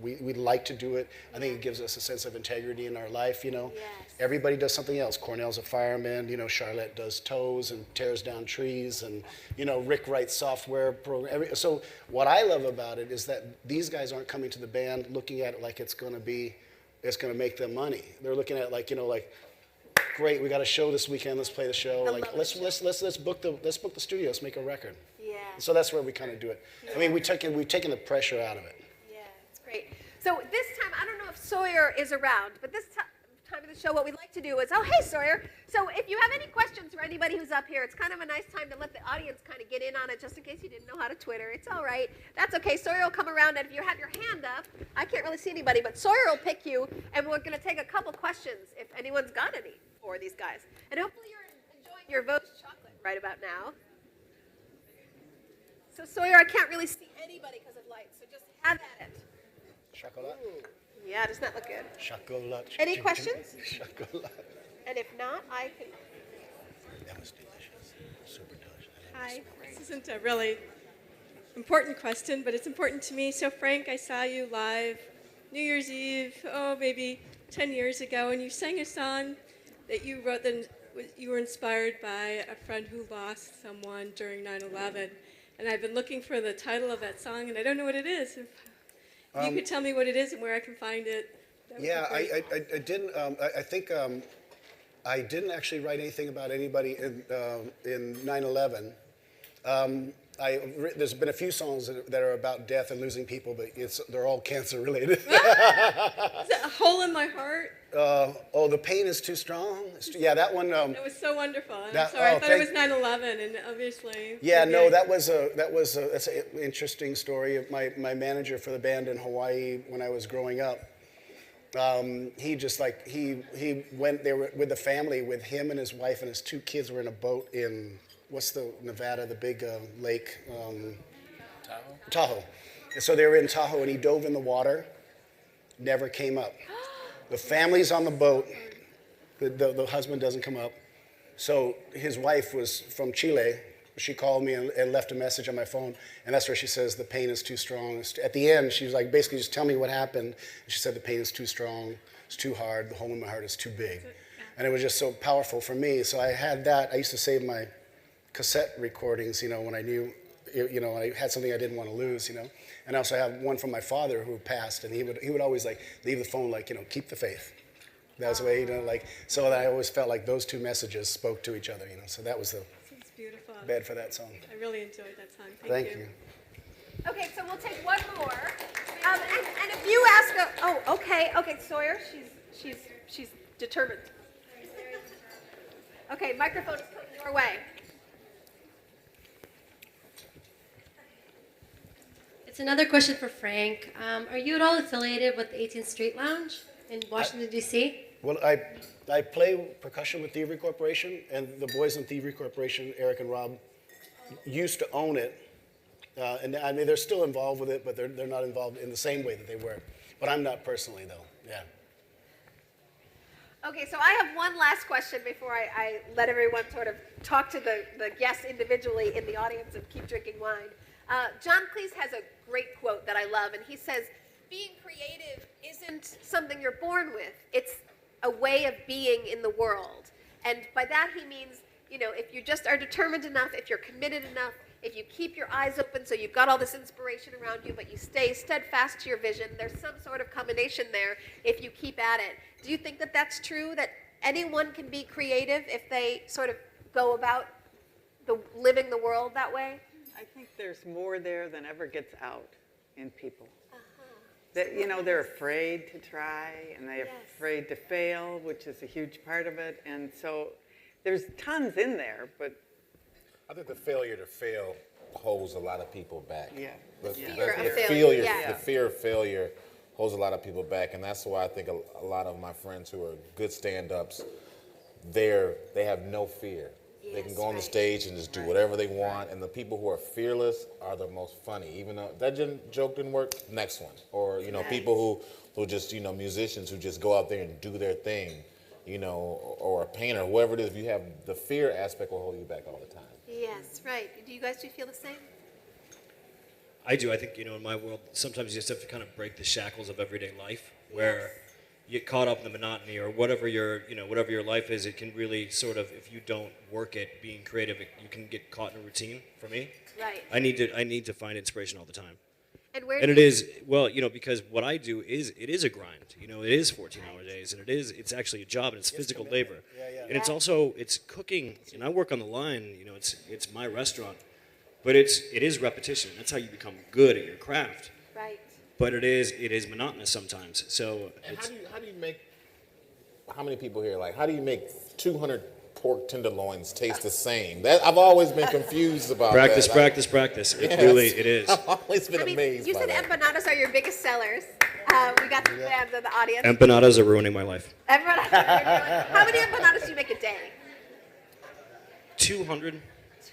we like to do it. I think it gives us a sense of integrity in our life, Yes. Everybody does something else. Cornell's a fireman, Charlotte does tows and tears down trees, and, Rick writes software program. So what I love about it is that these guys aren't coming to the band looking at it like it's going to make them money. They're looking at it like, great. We got a show this weekend. Let's play the show. I Like, love let's book the studio. Let's make a record. Yeah. So that's where we kind of do it. I mean, we've taken the pressure out of it. Yeah, it's great. So this time, I don't know if Sawyer is around, but this time of the show, what we'd like to do is, oh, hey, Sawyer. So if you have any questions for anybody who's up here, it's kind of a nice time to let the audience kind of get in on it, just in case you didn't know how to Twitter. It's all right. That's okay. Sawyer will come around, and if you have your hand up, I can't really see anybody, but Sawyer will pick you, and we're going to take a couple questions if anyone's got any for these guys. And hopefully you're enjoying your Vosges chocolate right about now. So Sawyer, I can't really see anybody because of light, so just have at it. Chocolate. Yeah, doesn't that look good? Chocolate. Any questions? Chocolate. And if not, I can. That was delicious. Super delicious. Hi. This isn't a really important question, but it's important to me. So, Frank, I saw you live New Year's Eve, maybe 10 years ago, and you sang a song that you wrote that you were inspired by a friend who lost someone during 9/11. And I've been looking for the title of that song, and I don't know what it is. If you could tell me what it is and where I can find it. Yeah, I didn't. I think I didn't actually write anything about anybody in 9/11. There's been a few songs that are about death and losing people, but they're all cancer related. Is that A Hole in My Heart? The pain is too strong. Yeah, that one. That was so wonderful. I'm sorry, I thought it was 9/11, and obviously. Yeah, no, that's an interesting story. My manager for the band in Hawaii when I was growing up, he went there with the family, with him and his wife and his 2 kids were in a boat in Nevada, the big lake. Tahoe. And so they were in Tahoe, and he dove in the water, never came up. The family's on the boat. The husband doesn't come up. So his wife was from Chile. She called me and left a message on my phone, and that's where she says the pain is too strong. At the end, she was like, basically, just tell me what happened. And she said the pain is too strong, it's too hard, the hole in my heart is too big. And it was just so powerful for me. So I had that. I used to save my cassette recordings, when I knew, I had something I didn't want to lose, And I also have one from my father who passed, and he would always leave the phone keep the faith. That was the way, so that I always felt like those 2 messages spoke to each other, So that was the beautiful bed for that song. I really enjoyed that song. Thank you. Okay, so we'll take one more. And if you ask, okay, Sawyer, she's determined. Okay, microphone is coming your way. It's another question for Frank. Are you at all affiliated with the 18th Street Lounge in Washington, D.C.? Well, I play percussion with Thievery Corporation, and the boys in Thievery Corporation, Eric and Rob, used to own it. And I mean, they're still involved with it, but they're not involved in the same way that they were. But I'm not personally, though. Yeah. Okay, so I have one last question before I let everyone sort of talk to the guests individually in the audience and keep drinking wine. John Cleese has a great quote that I love, and he says, being creative isn't something you're born with. It's a way of being in the world. And by that he means, if you just are determined enough, if you're committed enough, if you keep your eyes open so you've got all this inspiration around you, but you stay steadfast to your vision, there's some sort of combination there if you keep at it. Do you think that that's true, that anyone can be creative if they sort of go about living the world that way? I think there's more there than ever gets out in people. That, they're afraid to try, and they're afraid to fail, which is a huge part of it. And so there's tons in there, but I think the failure to fail holds a lot of people back. Yeah. The fear of failure holds a lot of people back, and that's why I think a lot of my friends who are good stand-ups, they have no fear. They can go on the stage and just do whatever they want, and the people who are fearless are the most funny. Even though that joke didn't work, next one. Or people who just musicians who just go out there and do their thing, or a painter, whoever it is. If you have the fear aspect, will hold you back all the time. Yes, right. Do you guys feel the same? I do. I think, in my world, sometimes you just have to kind of break the shackles of everyday life, where you get caught up in the monotony or whatever your life is. It can really sort of, if you don't work at being creative, you can get caught in a routine. For me, right. I need to find inspiration all the time. And where? And it is because what I do is a grind. It is 14-hour days, and it's actually a job, and it's physical labor. And it's also, it's cooking, and I work on the line, you know, it's my restaurant, but it is repetition. That's how you become good at your craft. Right. But it is monotonous sometimes. So And how do you make, how many people here, like, how do you make 200 pork tenderloins taste the same? That I've always been confused about practice, that. practice. It really, it is. I've always been I mean, amazed you by said that. empanadas are your biggest sellers. We got some fans in the audience. Empanadas are ruining my life. How many empanadas do you make a day? 200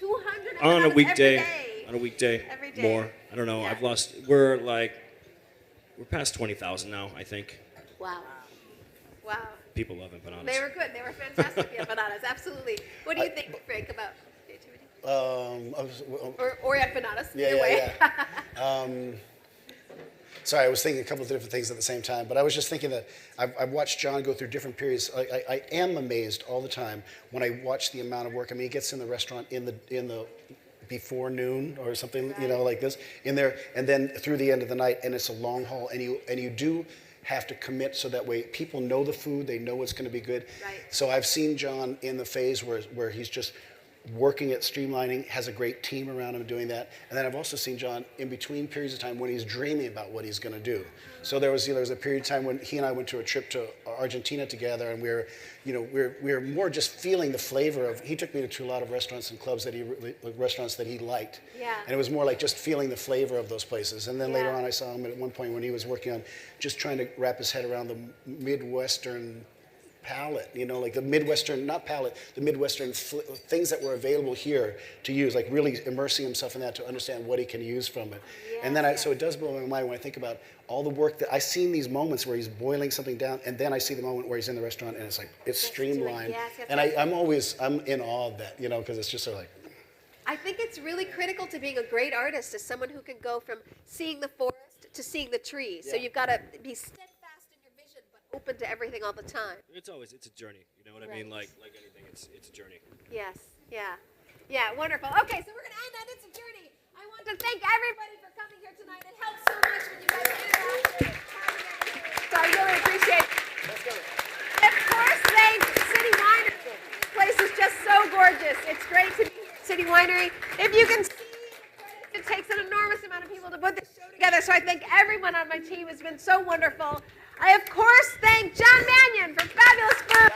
200 empanadas on a weekday. every day. On a weekday. Every day. More. I don't know. Yeah. We're past 20,000 now, I think. Wow. Wow. People love empanadas. They were good. They were fantastic, the empanadas. Absolutely. What do you think, Frank, about creativity? Or empanadas, either way. Yeah. Sorry, I was thinking a couple of different things at the same time, but I was just thinking that I've watched John go through different periods. I am amazed all the time when I watch the amount of work. I mean, he gets in the restaurant in the before noon or something, you know, like this, in there, and then through the end of the night, and it's a long haul, and you do have to commit so that way people know the food, they know it's going to be good. Right. So I've seen John in the phase where he's just working at streamlining, has a great team around him doing that. And then I've also seen John in between periods of time when he's dreaming about what he's going to do. So there was a period of time when he and I went to a trip to Argentina together, and we were more just feeling the flavor of. He took me to a lot of restaurants and clubs that he liked. Yeah. And it was more like just feeling the flavor of those places. And then later on, I saw him at one point when he was working on just trying to wrap his head around the Midwestern palette, you know, like the Midwestern, not palette, the Midwestern things that were available here to use, like really immersing himself in that to understand what he can use from it. Yeah, and then so it does blow my mind when I think about all the work that I've seen these moments where he's boiling something down, and then I see the moment where he's in the restaurant and it's like, it's streamlined. And I'm in awe of that, you know, because it's just sort of like. I think it's really critical to being a great artist as someone who can go from seeing the forest to seeing the trees. Yeah. So you've got to be steadfast open to everything all the time. It's a journey, you know what I mean? Like anything, it's a journey. Yes, yeah. Yeah, wonderful. Okay, so we're going to end that. It's a journey. I want to thank everybody for coming here tonight. It helps so much when you guys interact. So I really appreciate it. Let's go. Of course, thank City Winery. This place is just so gorgeous. It's great to be here at City Winery. If you can see, it takes an enormous amount of people to put this show together, so I thank everyone on my team. It's been so wonderful. I, of course, thank John Mannion for fabulous food.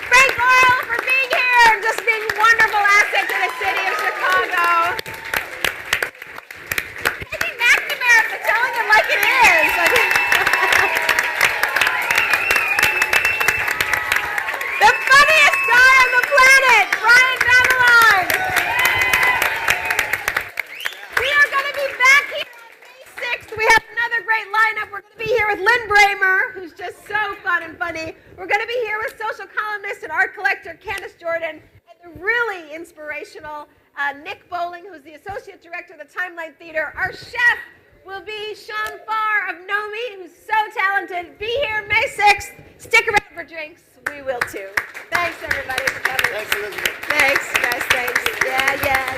Frank Oil for being here and just being a wonderful asset to the city of Chicago. Eddie McNamara for telling it like it is. The funniest guy on the planet, Brian Babylon. We are going to be back here on May 6th. We have another great lineup. We're going to be here with Lynn Bramer, who's just so fun and funny. We're going to be here with social columnist and art collector Candace Jordan, and the really inspirational Nick Bowling, who's the associate director of the Timeline Theater. Our chef will be Sean Farr of Nomi, who's so talented. Be here May 6th. Stick around for drinks. We will too. Thanks, everybody, for coming. Thanks, Elizabeth. Thanks, guys. Thanks. Yeah.